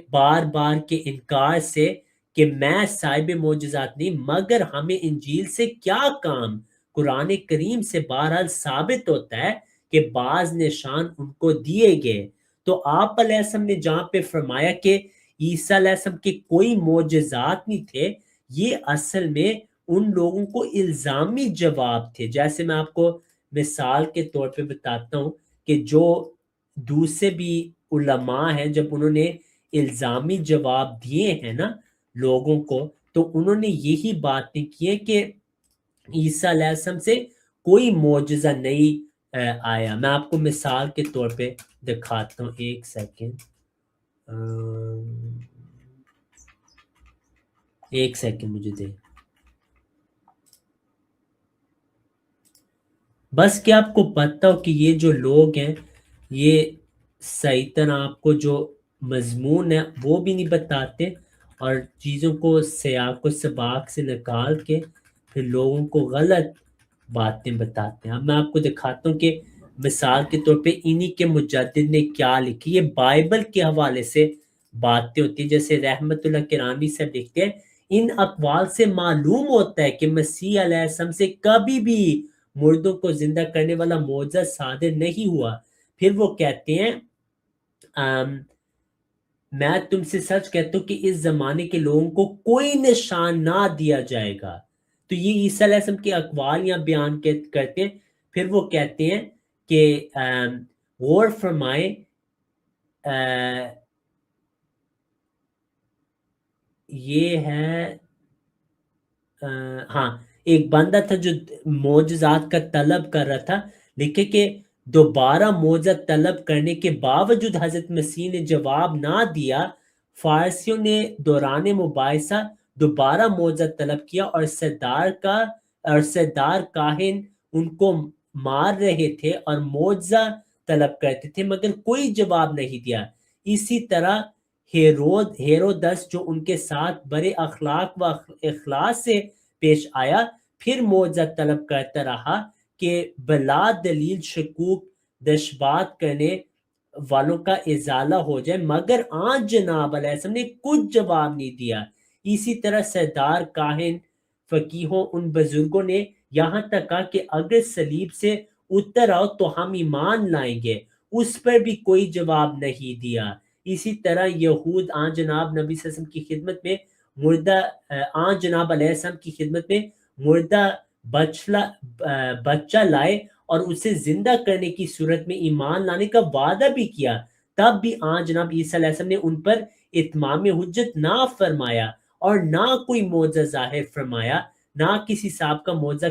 بار بار کے انکار سے کہ میں صاحب معجزات نہیں. مگر ہمیں انجیل سے کیا کام؟ قرآن کریم سے بہرحال ثابت ہوتا ہے کہ بعض نشان ان کو دیے گئے. تو آپ علیہ السلام نے جہاں پہ فرمایا کہ عیسیٰ علیہ السلام کے کوئی معجزات نہیں تھے، یہ اصل میں ان لوگوں کو الزامی جواب تھے. جیسے میں آپ کو مثال کے طور پہ بتاتا ہوں کہ جو دوسرے بھی علماء ہیں، جب انہوں نے الزامی جواب دیے ہیں نا لوگوں کو، تو انہوں نے یہی باتیں کی ہیں کہ عیسیٰ علیہ السلام سے کوئی معجزہ نہیں آیا. میں آپ کو مثال کے طور پہ دکھاتا ہوں، ایک سیکنڈ مجھے دے. بس کہ آپ کو پتہ ہو کہ یہ جو لوگ ہیں یہ صحیح طرح آپ کو جو مضمون ہے وہ بھی نہیں بتاتے، اور چیزوں کو سیاق و سباق سے نکال کے پھر لوگوں کو غلط باتیں بتاتے ہیں. اب میں آپ کو دکھاتا ہوں کہ مثال کے طور پہ انہی کے مجدد نے کیا لکھی. یہ بائبل کے حوالے سے باتیں ہوتی ہیں. جیسے رحمت اللہ کرانی سے لکھتے ہیں ان اقوال سے معلوم ہوتا ہے کہ مسیح علیہ السلام سے کبھی بھی مردوں کو زندہ کرنے والا معجزہ صادر نہیں ہوا. پھر وہ کہتے ہیں میں تم سے سچ کہتا ہوں کہ اس زمانے کے لوگوں کو کوئی نشان نہ دیا جائے گا. تو یہ عیسیٰ علیہ السلام کے اقوال یہاں بیان کرتے ہیں. پھر وہ کہتے ہیں کہ غور فرمائے یہ ہے ہاں ایک بندہ تھا جو معجزات کا طلب کر رہا تھا، لکھے کہ دوبارہ معجزہ طلب کرنے کے باوجود حضرت مسیح نے جواب نہ دیا. فارسیوں نے دوران مباحثہ دوبارہ معجزہ طلب کیا اور سردار کاہن ان کو مار رہے تھے اور معجزہ طلب کرتے تھے مگر کوئی جواب نہیں دیا۔ اسی طرح ہیرودس جو ان کے ساتھ بڑے اخلاق و اخلاص سے پیش آیا پھر معجزہ طلب کرتا رہا کہ بلا دلیل شکوک دشبات کرنے والوں کا ازالہ ہو جائے، مگر آن جناب علیہ السلام نے کچھ جواب نہیں دیا۔ اسی طرح سردار کاہن فقیہوں ان بزرگوں نے یہاں تک کہا کہ اگر صلیب سے اتر آؤ تو ہم ایمان لائیں گے، اس پر بھی کوئی جواب نہیں دیا۔ اسی طرح یہود آن جناب نبی صلی اللہ علیہ وسلم کی خدمت میں مردہ آن جناب علیہ السلام کی خدمت میں مردہ بچہ لائے اور اسے زندہ کرنے کی صورت میں ایمان لانے کا وعدہ بھی کیا، تب بھی آن جناب عیسیٰ علیہ السلام نے ان پر اتمام حجت نہ فرمایا اور نہ کوئی معجزہ ظاہر فرمایا، نہ کسی صاحب کا معجزہ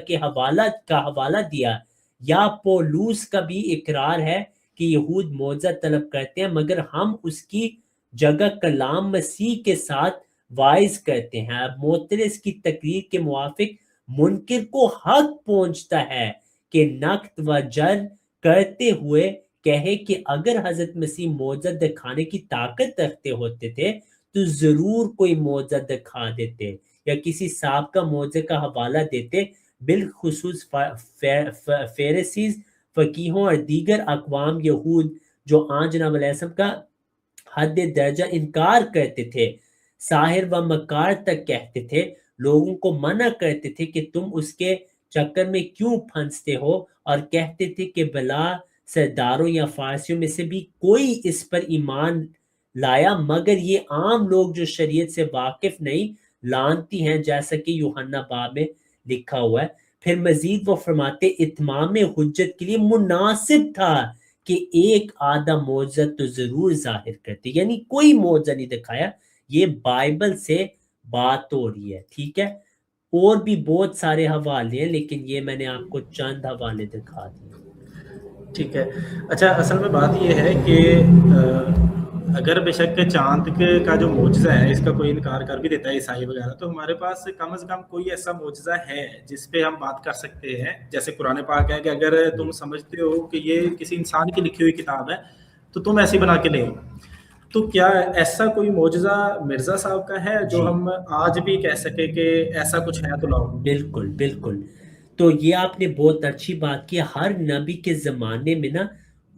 کا حوالہ دیا۔ یا پولوس کا بھی اقرار ہے کہ یہود معجزہ طلب کرتے ہیں مگر ہم اس کی جگہ کلام مسیح کے ساتھ وائز کرتے ہیں۔ اب معترض کی تقریر کے موافق منکر کو حق پہنچتا ہے کہ نقد و جر کرتے ہوئے کہے کہ اگر حضرت مسیح معجزہ دکھانے کی طاقت رکھتے ہوتے تھے تو ضرور کوئی معجزہ دکھا دیتے یا کسی صاحب کا معجزے کا حوالہ دیتے، بالخصوص فیریسیز، فقیہوں اور دیگر اقوام یہود جو آن جناب علیہ السلام کا حد درجہ انکار کرتے تھے، ساحر و مکار تک کہتے تھے، لوگوں کو منع کرتے تھے کہ تم اس کے چکر میں کیوں پھنستے ہو، اور کہتے تھے کہ بلا سرداروں یا فارسیوں میں سے بھی کوئی اس پر ایمان لایا مگر یہ عام لوگ جو شریعت سے واقف نہیں لانتی ہیں، جیسا کہ یوحنا باب میں لکھا ہوا ہے۔ پھر مزید وہ فرماتے اتمام حجت کے لیے مناسب تھا کہ ایک آدھا معجزہ تو ضرور ظاہر کرتے، یعنی کوئی معجزہ نہیں دکھایا۔ یہ بائبل سے بات ہو رہی ہے، ٹھیک ہے۔ اور بھی بہت سارے حوالے ہیں لیکن یہ میں نے آپ کو چند حوالے دکھا دیے۔ ٹھیک ہے۔ اچھا، اصل میں بات یہ ہے کہ اگر بے شک چاند کا جو معجزہ ہے اس کا کوئی انکار کر بھی دیتا ہے عیسائی وغیرہ، تو ہمارے پاس کم از کم کوئی ایسا معجزہ ہے جس پہ ہم بات کر سکتے ہیں، جیسے قرآن پاک ہے کہ اگر تم سمجھتے ہو کہ یہ کسی انسان کی لکھی ہوئی کتاب ہے تو تم ایسی بنا کے لے آؤ۔ تو کیا ایسا کوئی معجزہ مرزا صاحب کا ہے جو ہم آج بھی کہہ سکے کہ ایسا کچھ ہے تو لاؤ؟ بالکل بالکل۔ تو یہ آپ نے بہت اچھی بات کی، ہر نبی کے زمانے میں نا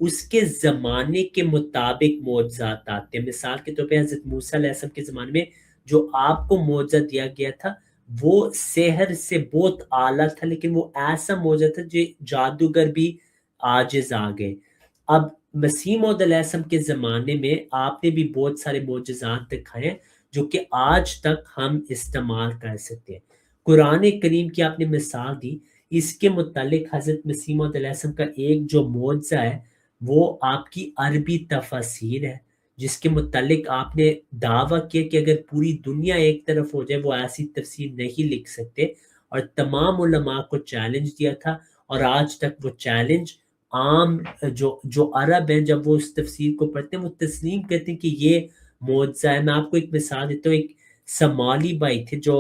اس کے زمانے کے مطابق معجزات آتے ہیں۔ مثال کے طور پہ حضرت موسیٰ علیہ السلام کے زمانے میں جو آپ کو معجزہ دیا گیا تھا وہ سحر سے بہت اعلیٰ تھا، لیکن وہ ایسا معجزہ تھا جو جادوگر بھی عاجز آ گئے۔ اب مسیح موعود علیہ السلام کے زمانے میں آپ نے بھی بہت سارے معجزات دکھائے ہیں جو کہ آج تک ہم استعمال کر سکتے ہیں۔ قرآن کریم کی آپ نے مثال دی، اس کے متعلق حضرت مسیح موعود علیہ السلام کا ایک جو معجزہ ہے وہ آپ کی عربی تفاسیر ہے، جس کے متعلق آپ نے دعویٰ کیا کہ اگر پوری دنیا ایک طرف ہو جائے وہ ایسی تفسیر نہیں لکھ سکتے، اور تمام علماء کو چیلنج دیا تھا، اور آج تک وہ چیلنج عام جو عرب ہیں جب وہ اس تفسیر کو پڑھتے ہیں وہ تسلیم کرتے ہیں کہ یہ معجزہ ہے۔ میں آپ کو ایک مثال دیتا ہوں، ایک صومالی بھائی تھے جو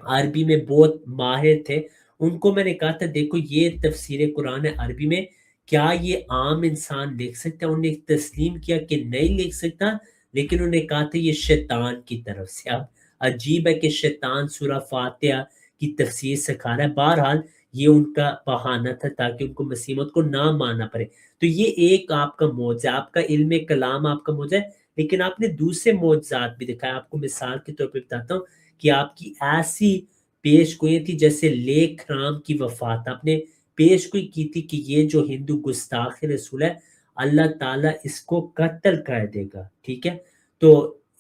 عربی میں بہت ماہر تھے، ان کو میں نے کہا تھا دیکھو یہ تفسیر قرآن ہے عربی میں، کیا یہ عام انسان لکھ سکتا ہے؟ انہوں نے تسلیم کیا کہ نہیں لکھ سکتا، لیکن انہوں نے کہا تھا یہ شیطان کی طرف سے۔ اب عجیب ہے کہ شیطان سورہ فاتحہ کی تفسیر سکھا رہا ہے۔ بہرحال یہ ان کا بہانہ تھا تاکہ ان کو مسیح موعود کو نہ ماننا پڑے۔ تو یہ ایک آپ کا معجزہ، آپ کا علم کلام آپ کا معجزہ ہے، لیکن آپ نے دوسرے معجزات بھی دکھائے۔ آپ کو مثال کے طور پہ بتاتا ہوں کہ آپ کی ایسی پیش گوئی تھی جیسے لیکھ رام کی وفات، آپ نے پیش گوئی کی تھی کہ یہ جو ہندو گستاخ رسول ہے اللہ تعالیٰ اس کو قتل کر دے گا، ٹھیک ہے۔ تو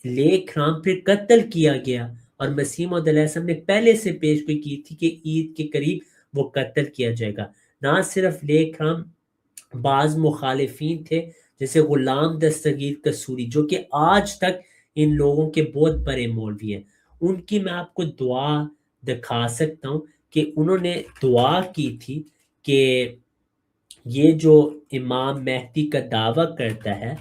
لیکھ رام پھر قتل کیا گیا، اور مسیح موعود علیہ السلام نے پہلے سے پیش گوئی کی تھی کہ عید کے قریب وہ قتل کیا جائے گا۔ نہ صرف لیکھ رام، بعض مخالفین تھے جیسے غلام دستگیر قصوری جو کہ آج تک ان لوگوں کے بہت بڑے مولوی ہیں، ان کی میں آپ کو دعا دکھا سکتا ہوں کہ انہوں نے دعا کی تھی کہ یہ جو امام مہدی کا دعویٰ کرتا ہے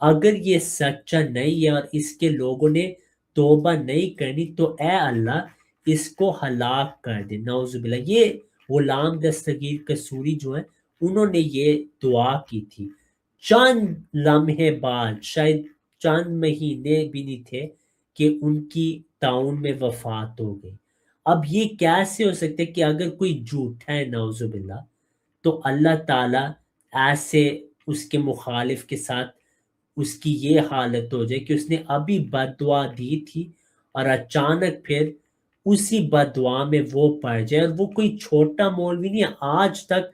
اگر یہ سچا نہیں ہے اور اس کے لوگوں نے توبہ نہیں کرنی تو اے اللہ اس کو ہلاک کر دے، نعوذ باللہ۔ یہ غلام دستگیر قصوری جو ہیں انہوں نے یہ دعا کی تھی، چند لمحے بعد، شاید چند مہینے بھی نہیں تھے کہ ان کی طاعون میں وفات ہو گئی۔ اب یہ کیسے ہو سکتا ہے کہ اگر کوئی جھوٹا ہے نعوذ باللہ تو اللہ تعالیٰ ایسے اس کے مخالف کے ساتھ اس کی یہ حالت ہو جائے کہ اس نے ابھی بد دعا دی تھی اور اچانک پھر اسی بد دعا میں وہ پڑ جائے، اور وہ کوئی چھوٹا مولوی نہیں ہے، آج تک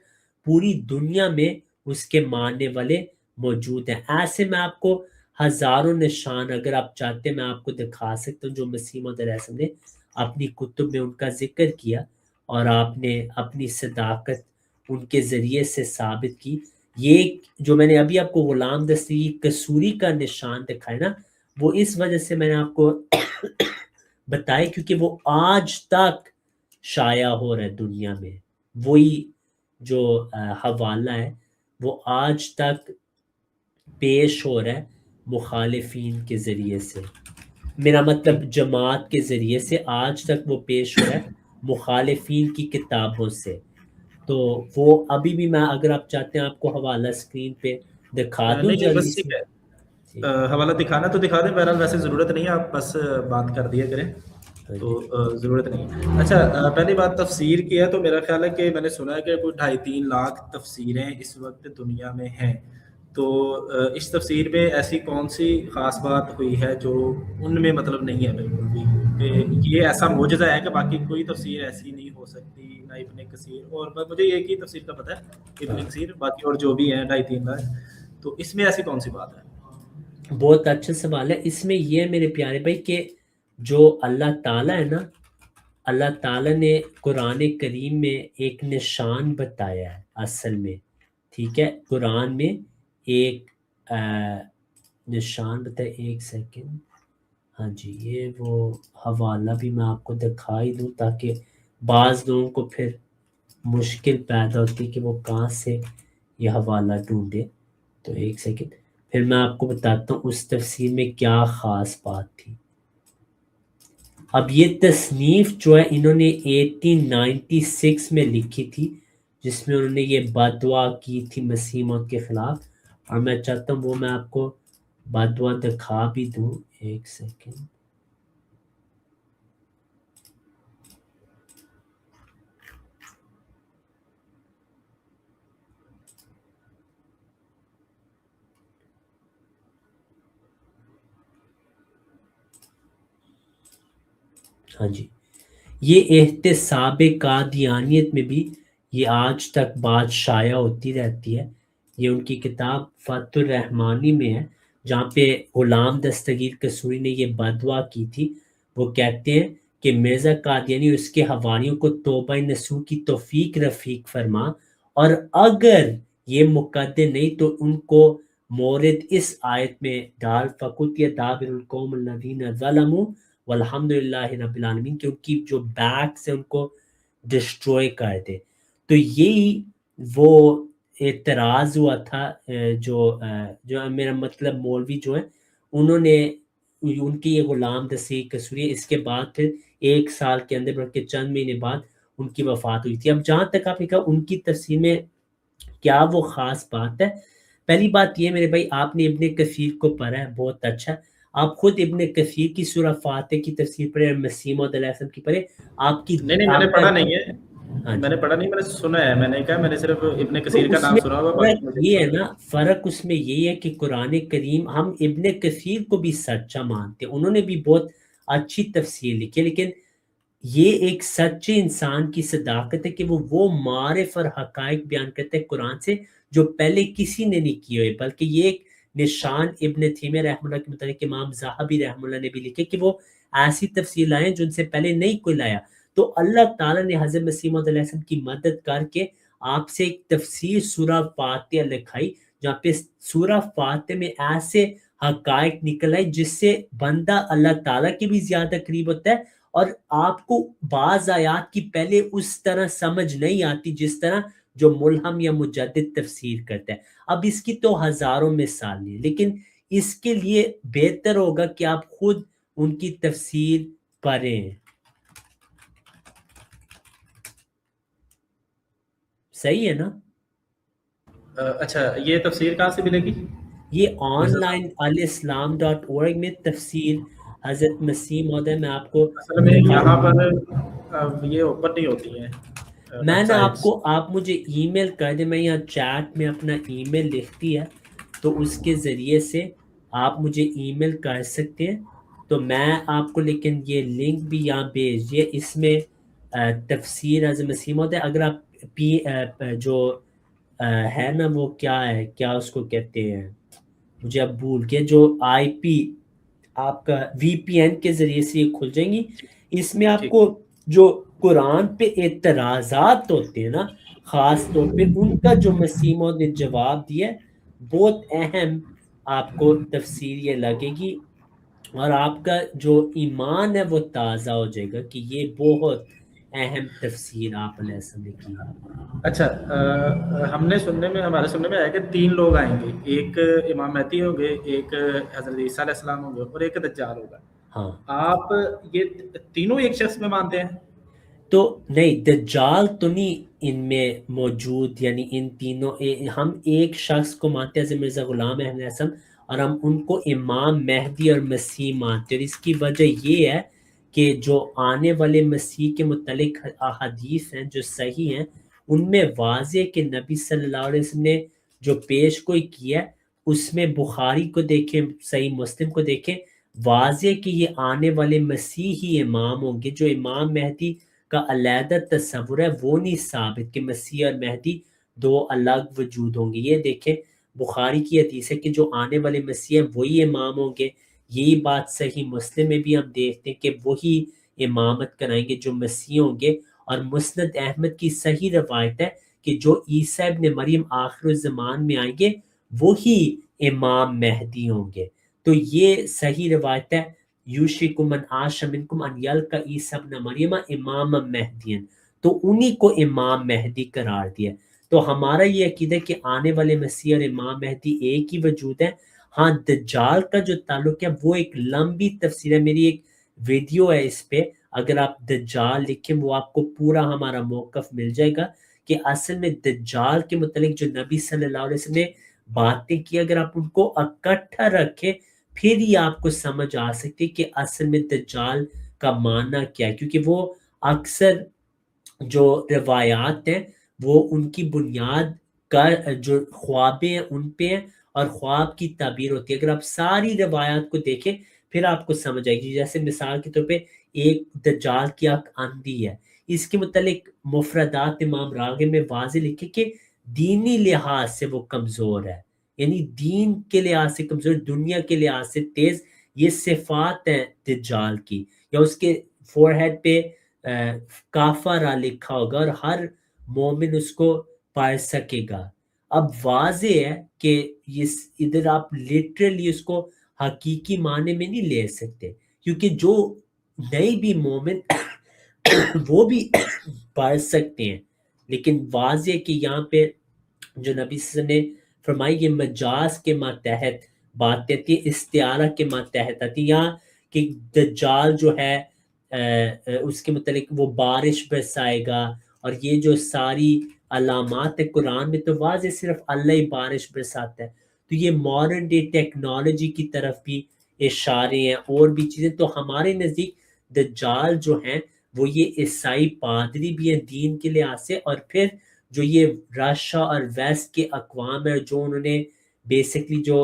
پوری دنیا میں اس کے ماننے والے موجود ہیں۔ ایسے میں آپ کو ہزاروں نشان اگر آپ چاہتے ہیں میں آپ کو دکھا سکتا ہوں جو مسیح موعود علیہ السلام نے اپنی کتب میں ان کا ذکر کیا اور آپ نے اپنی صداقت ان کے ذریعے سے ثابت کی۔ یہ جو میں نے ابھی آپ کو غلام دستگیر قصوری کا نشان دکھایا نا، وہ اس وجہ سے میں نے آپ کو بتایا کیونکہ وہ آج تک شائع ہو رہا ہے دنیا میں، وہی جو حوالہ ہے وہ آج تک پیش ہو رہا ہے مخالفین کے ذریعے سے، میرا مطلب جماعت کے ذریعے سے آج تک وہ پیش ہو رہا ہے مخالفین کی کتابوں سے۔ تو وہ ابھی بھی میں اگر آپ چاہتے ہیں آپ کو حوالہ اسکرین پہ دکھا دوں نہیں جلدی بس سے۔ ٹھیک ہے، حوالہ دکھانا تو دکھا دیں، بہرحال ویسے ضرورت نہیں ہے، آپ بس بات کر دیا کریں تو ضرورت نہیں ہے۔ اچھا پہلی بات تفسیر کی ہے، تو میرا خیال ہے کہ میں نے سنا ہے کہ کوئی 2.5-3 لاکھ تفسیریں اس وقت دنیا میں ہیں، تو اس تفسیر میں ایسی کون سی خاص بات ہوئی ہے جو ان میں مطلب نہیں ہے بالکل بھی، کہ یہ ایسا معجزہ ہے کہ باقی کوئی تفسیر ایسی نہیں ہو سکتی، نہ ابن کثیر، اور مجھے ایک ہی تفسیر کا پتہ ہے ابن کثیر، باقی اور جو بھی ہیں 2.5-3 لاکھ، تو اس میں ایسی کون سی بات ہے؟ بہت اچھا سوال ہے۔ اس میں یہ میرے پیارے بھائی کہ جو اللہ تعالیٰ ہے نا، اللہ تعالیٰ نے قرآن کریم میں ایک نشان بتایا ہے اصل میں، ٹھیک ہے، قرآن میں ایک نشان بتایا، ایک سیکنڈ، ہاں جی یہ وہ حوالہ بھی میں آپ کو دکھا ہی دوں تاکہ بعض لوگوں کو پھر مشکل پیدا ہوتی کہ وہ کہاں سے یہ حوالہ ڈھونڈے۔ تو ایک سیکنڈ، پھر میں آپ کو بتاتا ہوں اس تفسیر میں کیا خاص بات تھی۔ اب یہ تصنیف جو ہے انہوں نے 1896 میں لکھی تھی، جس میں انہوں نے یہ بد دعا کی تھی مسیح موعود کے خلاف، اور میں چاہتا ہوں وہ میں آپ کو بد دعا دکھا بھی دوں، ایک سیکنڈ۔ ہاں جی، یہ احتساب قادیانیت میں بھی یہ آج تک بات شائع ہوتی رہتی ہے۔ یہ ان کی کتاب فتح الرحمانی میں ہے، جہاں پہ غلام دستگیر قصوری نے یہ بدعا کی تھی۔ وہ کہتے ہیں کہ مرزا قادیانی اس کے حواریوں کو توبہ نصوح کی توفیق رفیق فرما، اور اگر یہ مقدر نہیں تو ان کو مورد اس آیت میں ڈال فقط دابر القوم الذین ظلموا والحمد للہ رب العالمین، کہ ان کی جو بیک سے ان کو ڈسٹروئے کر دے۔ تو یہی وہ اعتراض ہوا تھا جو میرا مطلب مولوی جو ہیں انہوں نے، ان کی یہ غلام دستگیر قصوری، اس کے بعد پھر 1 سال کے اندر بلکہ چند مہینے بعد ان کی وفات ہوئی تھی۔ اب جہاں تک آپ نے کہا ان کی تفسیر میں کیا وہ خاص بات ہے، پہلی بات یہ میرے بھائی آپ نے ابن کثیر کو پڑھا ہے، بہت اچھا، آپ خود ابن کثیر کی سورہ فاتح کی تفسیر پڑھے اور مسیح موعود علیہ السلام کی پڑھے، آپ کی نہیں میں نے پڑھا نہیں ہے، ہاں میں نے پڑھا نہیں، میں نے سنا ہے، میں نے کہا میں نے صرف ابن تو کثیر کا اس نام میں سنا ہوا، فرق باقی یہ ہے نا، فرق اس میں یہی ہے کہ قرآن کریم ہم ابن کثیر کو بھی سچا مانتے ہیں، انہوں نے بھی بہت اچھی تفسیر لکھی ہے، لیکن یہ ایک سچے انسان کی صداقت ہے کہ وہ معارف اور حقائق بیان کرتے ہیں قرآن سے جو پہلے کسی نے نہیں کیے ہوئے، بلکہ یہ ایک نشان ابن تیمیہ رحمہ اللہ کے متعلق امام ذہبی رحمہ اللہ نے بھی لکھے کہ وہ ایسی تفسیر لائے ہیں جن سے پہلے نہیں کوئی لایا۔ تو اللہ تعالیٰ نے حضرت مسیح موعود علیہ السلام کی مدد کر کے آپ سے ایک تفسیر سورہ فاتحہ لکھائی، جہاں پہ سورہ فاتحہ میں ایسے حقائق نکل آئے جس سے بندہ اللہ تعالیٰ کے بھی زیادہ قریب ہوتا ہے، اور آپ کو بعض آیات کی پہلے اس طرح سمجھ نہیں آتی جس طرح جو ملہم یا مجدد تفسیر کرتا ہے۔ اب اس کی تو ہزاروں مثالیں، لیکن اس کے لیے بہتر ہوگا کہ آپ خود ان کی تفسیر پڑھیں. صحیح ہے نا؟ اچھا یہ تفسیر کہاں سے ملے گی؟ یہ آن لائن الاسلام.org میں تفسیر حضرت مسیح موعود. میں آپ کو اصل میں یہاں پر یہ اوپن نہیں ہوتی ہیں میں ویب نا آپ سائٹس. کو آپ مجھے ای میل کر دیں، میں یہاں چیٹ میں اپنا ای میل لکھتی ہے تو اس کے ذریعے سے آپ مجھے ای میل کر سکتے ہیں. تو میں آپ کو لیکن یہ لنک بھی یہاں بھیج دیے، اس میں تفسیر حضرت مسیح موعود. اگر آپ جو ہے نا وہ کیا ہے، کیا اس کو کہتے ہیں، مجھے اب بھول کے، جو آئی پی آپ کا وی پی این کے ذریعے سے یہ کھل جائیں گی. اس میں آپ ٹھیک. کو جو قرآن پہ اعتراضات ہوتے ہیں نا، خاص طور پہ ان کا جو مسیح موعود نے جواب دیا ہے، بہت اہم آپ کو تفسیر یہ لگے گی، اور آپ کا جو ایمان ہے وہ تازہ ہو جائے گا کہ یہ بہت اہم تفسیر آپ علیہ السلام نے کی ہے. اچھا ہم نے ہمارے سننے میں آیا کہ 3 لوگ آئیں گے، ایک امام مہدی ہوں گے، ایک حضرت عیسیٰ علیہ السلام ہوں گے، اور ایک دجال ہوگا. ہاں آپ یہ تینوں ایک شخص میں مانتے ہیں؟ تو نہیں، دجال تو نہیں ان میں موجود، یعنی ان تینوں ہم ایک شخص کو مانتے ہیں، حضرت مرزا غلام احمد حسن، اور ہم ان کو امام مہدی اور مسیح مانتے ہیں. اور اس کی وجہ یہ ہے کہ جو آنے والے مسیح کے متعلق احادیث ہیں جو صحیح ہیں، ان میں واضح کہ نبی صلی اللہ علیہ وسلم نے جو پیش گوئی کی ہے، اس میں بخاری کو دیکھیں، صحیح مسلم کو دیکھیں، واضح کہ یہ آنے والے مسیحی امام ہوں گے. جو امام مہدی کا علیحدہ تصور ہے وہ نہیں ثابت کہ مسیح اور مہدی دو الگ وجود ہوں گے. یہ دیکھیں بخاری کی حدیث ہے کہ جو آنے والے مسیح ہیں وہی امام ہوں گے. یہی بات صحیح مسلم میں بھی ہم دیکھتے ہیں کہ وہی امامت کرائیں گے جو مسیح ہوں گے. اور مسند احمد کی صحیح روایت ہے کہ جو عیسیٰ ابن مریم آخر الزمان میں آئیں گے وہی امام مہدی ہوں گے. تو یہ صحیح روایت ہے، یوشک من عاش منکم ان یلقی عیسی ابن مریم امام مہدین، تو انہی کو امام مہدی قرار دیا. تو ہمارا یہ عقیدہ ہے کہ آنے والے مسیح اور امام مہدی ایک ہی وجود ہے. ہاں دجال کا جو تعلق ہے وہ ایک لمبی تفسیر ہے، میری ایک ویڈیو ہے اس پہ، اگر آپ دجال لکھیں وہ آپ کو پورا ہمارا موقف مل جائے گا کہ اصل میں دجال کے متعلق جو نبی صلی اللہ علیہ وسلم نے باتیں کی، اگر آپ ان کو اکٹھا رکھیں پھر ہی آپ کو سمجھ آ سکتی کہ اصل میں دجال کا معنی کیا ہے. کیونکہ وہ اکثر جو روایات ہیں وہ ان کی بنیاد کا جو خوابیں ہیں ان پہ ہیں، اور خواب کی تعبیر ہوتی ہے. اگر آپ ساری روایات کو دیکھیں پھر آپ کو سمجھ آئے گی. جیسے مثال کے طور پہ ایک دجال کی آنکھ اندھی ہے، اس کے متعلق مفردات امام راغب میں واضح لکھے کہ دینی لحاظ سے وہ کمزور ہے، یعنی دین کے لحاظ سے کمزور، دنیا کے لحاظ سے تیز. یہ صفات ہیں دجال کی. یا اس کے فور ہیڈ پہ کافرہ لکھا ہوگا اور ہر مومن اس کو پڑھ سکے گا. اب واضح ہے کہ ادھر آپ لٹرلی اس کو حقیقی معنی میں نہیں لے سکتے، کیونکہ جو نئی بھی مومن وہ بھی پڑھ سکتے ہیں. لیکن واضح ہے کہ یہاں پہ جو نبی صلی اللہ علیہ وسلم نے فرمائی یہ مجاز کے ماتحت بات آتی ہے، استعارہ کے ماتحت آتی ہے. یہاں کہ دجال جو ہے اس کے متعلق وہ بارش برسائے گا، اور یہ جو ساری علامات ہے قرآن میں تو واضح صرف اللہ ہی بارش برساتا ہے. تو یہ ماڈرن ڈے ٹیکنالوجی کی طرف بھی اشارے ہیں اور بھی چیزیں. تو ہمارے نزدیک دجال جو ہیں وہ یہ عیسائی پادری بھی ہیں دین کے لحاظ سے، اور پھر جو یہ رشیا اور ویسٹ کے اقوام ہے جو انہوں نے بیسکلی جو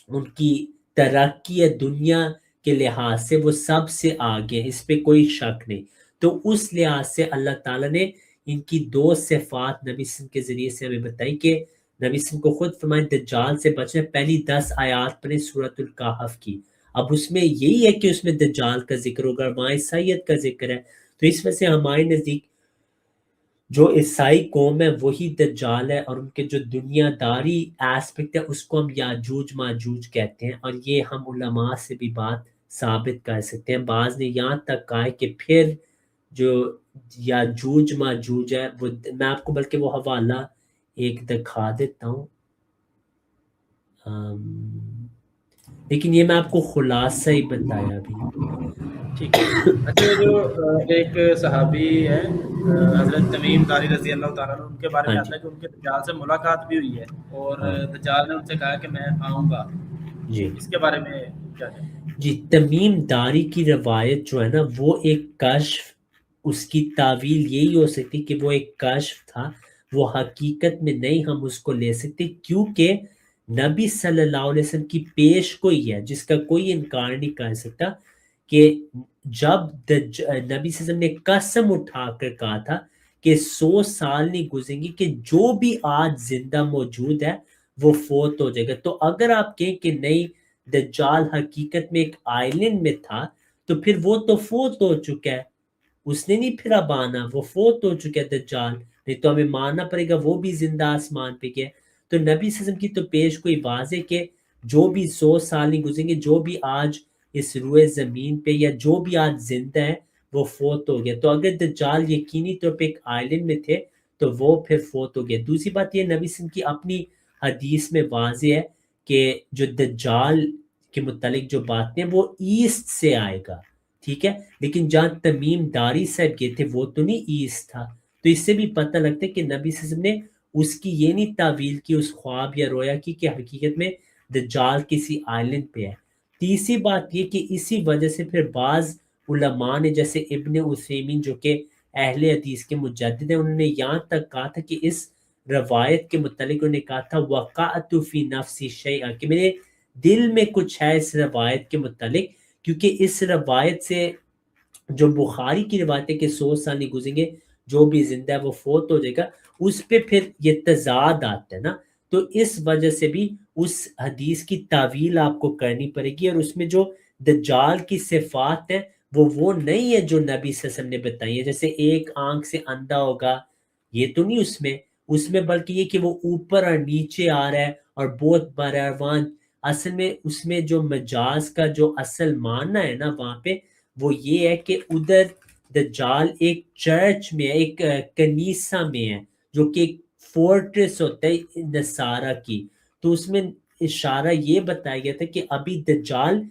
ان کی ترقی ہے دنیا کے لحاظ سے وہ سب سے آگے، اس پہ کوئی شک نہیں. تو اس لحاظ سے اللہ تعالیٰ نے ان کی دو صفات نبی صلی اللہ علیہ وسلم کے ذریعے سے ہمیں بتائی کہ نبی صلی اللہ علیہ وسلم کو خود فرمائیں دجال سے بچنا. پہلی 10 آیات پڑھیں سورۃ الکہف کی. اب اس میں یہی ہے کہ اس میں دجال کا ذکر ہوگا، وہاں عیسائیت کا ذکر ہے. تو اس وجہ سے ہمارے نزدیک جو عیسائی قوم ہے وہی دجال ہے، اور ان کے جو دنیا داری ایسپیکٹ ہے اس کو ہم یاجوج ماجوج کہتے ہیں. اور یہ ہم علماء سے بھی بات ثابت کر سکتے ہیں. بعض نے یہاں تک کہا ہے کہ پھر جو یاجوج ماجوج ہے وہ، میں آپ کو بلکہ وہ حوالہ ایک دکھا دیتا ہوں. لیکن یہ میں آپ کو خلاصہ ہی بتایا ابھی. ٹھیک ہے. اچھا یہ جو ایک صحابی ہے حضرت تمیم داری رضی اللہ تعالیٰ عنہ، ان کے بارے میں ہاں آتا ہے کہ ان کے دجال سے ملاقات بھی ہوئی ہے اور ہاں دجال نے ان سے کہا کہ میں آؤں گا. جی اس کے بارے میں کیا کہیں؟ جی. تمیم داری کی روایت جو ہے نا وہ ایک کشف، اس کی تعویل یہی ہو سکتی کہ وہ ایک کشف تھا، وہ حقیقت میں نہیں ہم اس کو لے سکتے، کیونکہ نبی صلی اللہ علیہ وسلم کی پیش گوئی ہے جس کا کوئی انکار نہیں کر سکتا کہ جب نبی صلی اللہ علیہ وسلم نے قسم اٹھا کر کہا تھا کہ 100 سال نہیں گزریں گے کہ جو بھی آج زندہ موجود ہے وہ فوت ہو جائے گا. تو اگر آپ کہیں کہ نہیں دجال حقیقت میں ایک آئلینڈ میں تھا تو پھر وہ تو فوت ہو چکا ہے، اس نے نہیں پھر اب آنا، وہ فوت ہو چکا ہے دجال، نہیں تو ہمیں ماننا پڑے گا وہ بھی زندہ آسمان پہ گیا. تو نبی صلی اللہ علیہ وسلم کی تو پیش کوئی واضح کہ جو بھی 100 سال نہیں گزریں گے، جو بھی آج اس روئے زمین پہ یا جو بھی آج زندہ ہے وہ فوت ہو گیا. تو اگر دجال یقینی طور پہ ایک آئلینڈ میں تھے تو وہ پھر فوت ہو گیا. دوسری بات یہ نبی صلی اللہ علیہ وسلم کی اپنی حدیث میں واضح ہے کہ جو دجال کے متعلق جو باتیں وہ ایسٹ سے آئے گا، ٹھیک ہے، لیکن جہاں تمیم داری صاحب گئے تھے وہ تو نہیں ایسٹ تھا. تو اس سے بھی پتہ لگتا ہے کہ نبی صلی اللہ علیہ وسلم نے اس کی یہ نہیں تعویل کی اس خواب یا رویا کی کہ حقیقت میں دجال کسی آئلینڈ پہ ہے. تیسری بات یہ کہ اسی وجہ سے پھر بعض علماء نے جیسے ابن عثیمین جو کہ اہل حدیث کے مجدد ہیں، انہوں نے یہاں تک کہا تھا کہ اس روایت کے متعلق انہوں نے کہا تھا وقعت فی نفسی شیئا، کہ میرے دل میں کچھ ہے اس روایت کے متعلق، کیونکہ اس روایت سے جو بخاری کی روایت ہے کہ 100 سال نہیں گزریں گے جو بھی زندہ ہے وہ فوت ہو جائے گا، اس پہ پھر یہ تضاد آتا ہے نا. تو اس وجہ سے بھی اس حدیث کی تعویل آپ کو کرنی پڑے گی، اور اس میں جو دجال کی صفات ہیں وہ نہیں ہے جو نبی صلی اللہ علیہ وسلم نے بتائی ہے، جیسے ایک آنکھ سے اندھا ہوگا، یہ تو نہیں اس میں بلکہ یہ کہ وہ اوپر اور نیچے آ رہا ہے اور بہت بارآوان. اصل میں اس میں جو مجاز کا جو اصل معنی ہے نا وہاں پہ وہ یہ ہے کہ ادھر دجال ایک چرچ میں ہے، ایک کنیسہ میں ہے جو کہ ایک فورٹریس ہوتا ہے نصارہ کی. تو اس میں اشارہ یہ بتایا گیا تھا کہ ابھی دجال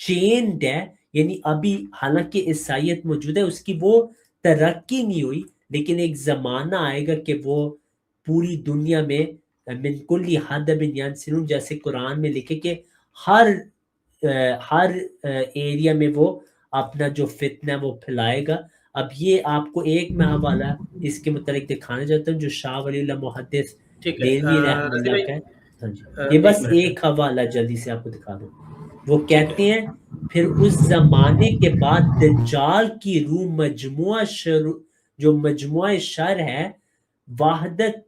چینڈ ہے، یعنی ابھی حالانکہ عیسائیت موجود ہے اس کی وہ ترقی نہیں ہوئی، لیکن ایک زمانہ آئے گا کہ وہ پوری دنیا میں من کل حدب ینسلون، جیسے قرآن میں لکھے کہ ہر ایریا میں وہ اپنا جو فتنہ ہے وہ پھیلائے گا. اب یہ آپ کو ایک میں حوالہ اس کے متعلق دکھانا چاہتا ہوں جو شاہ ولی اللہ محدث ٹھیک ہے. دہلوی رحمہ رضی اللہ بھائی کا ہے. ہاں جی، یہ ایک بس منٹ. ایک حوالہ جلدی سے آپ کو دکھا دوں. وہ ٹھیک ہے. کہتے ہیں پھر اس زمانے کے بعد دجال کی روح جو مجموعہ شر ہے، وحدت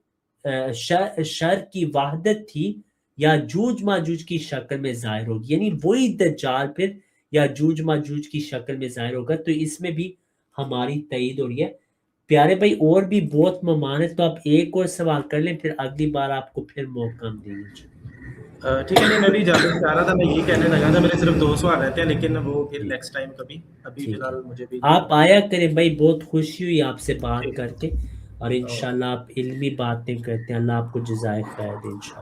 شر کی وحدت تھی، یاجوج ماجوج کی شکل میں ظاہر ہوگی، یعنی وہی دجال پھر یاجوج ماجوج کی شکل میں ظاہر ہوگا. تو اس میں بھی ہماری تائید ہو رہی ہے. پیارے بھائی اور بھی بہت ممانعت، تو آپ ایک اور سوال کر لیں پھر اگلی بار آپ کو پھر موقع ہم دیں گے. ٹھیک ہے. نہیں میں بھی اجازت چاہ رہا تھا، میں یہ کہنے لگا تھا میرے صرف 2 سوال رہتے ہیں لیکن وہ پھر جی نیکسٹ ٹائم کبھی. ابھی فی ٹھیک ہے، الحال مجھے بھی آپ آیا کریں بھائی، بہت خوشی ہوئی آپ سے بات ٹھیک کر کے، اور ہے. انشاءاللہ آپ علمی باتیں کرتے ہیں. اللہ آپ کو جزائے خیر دے انشاءاللہ.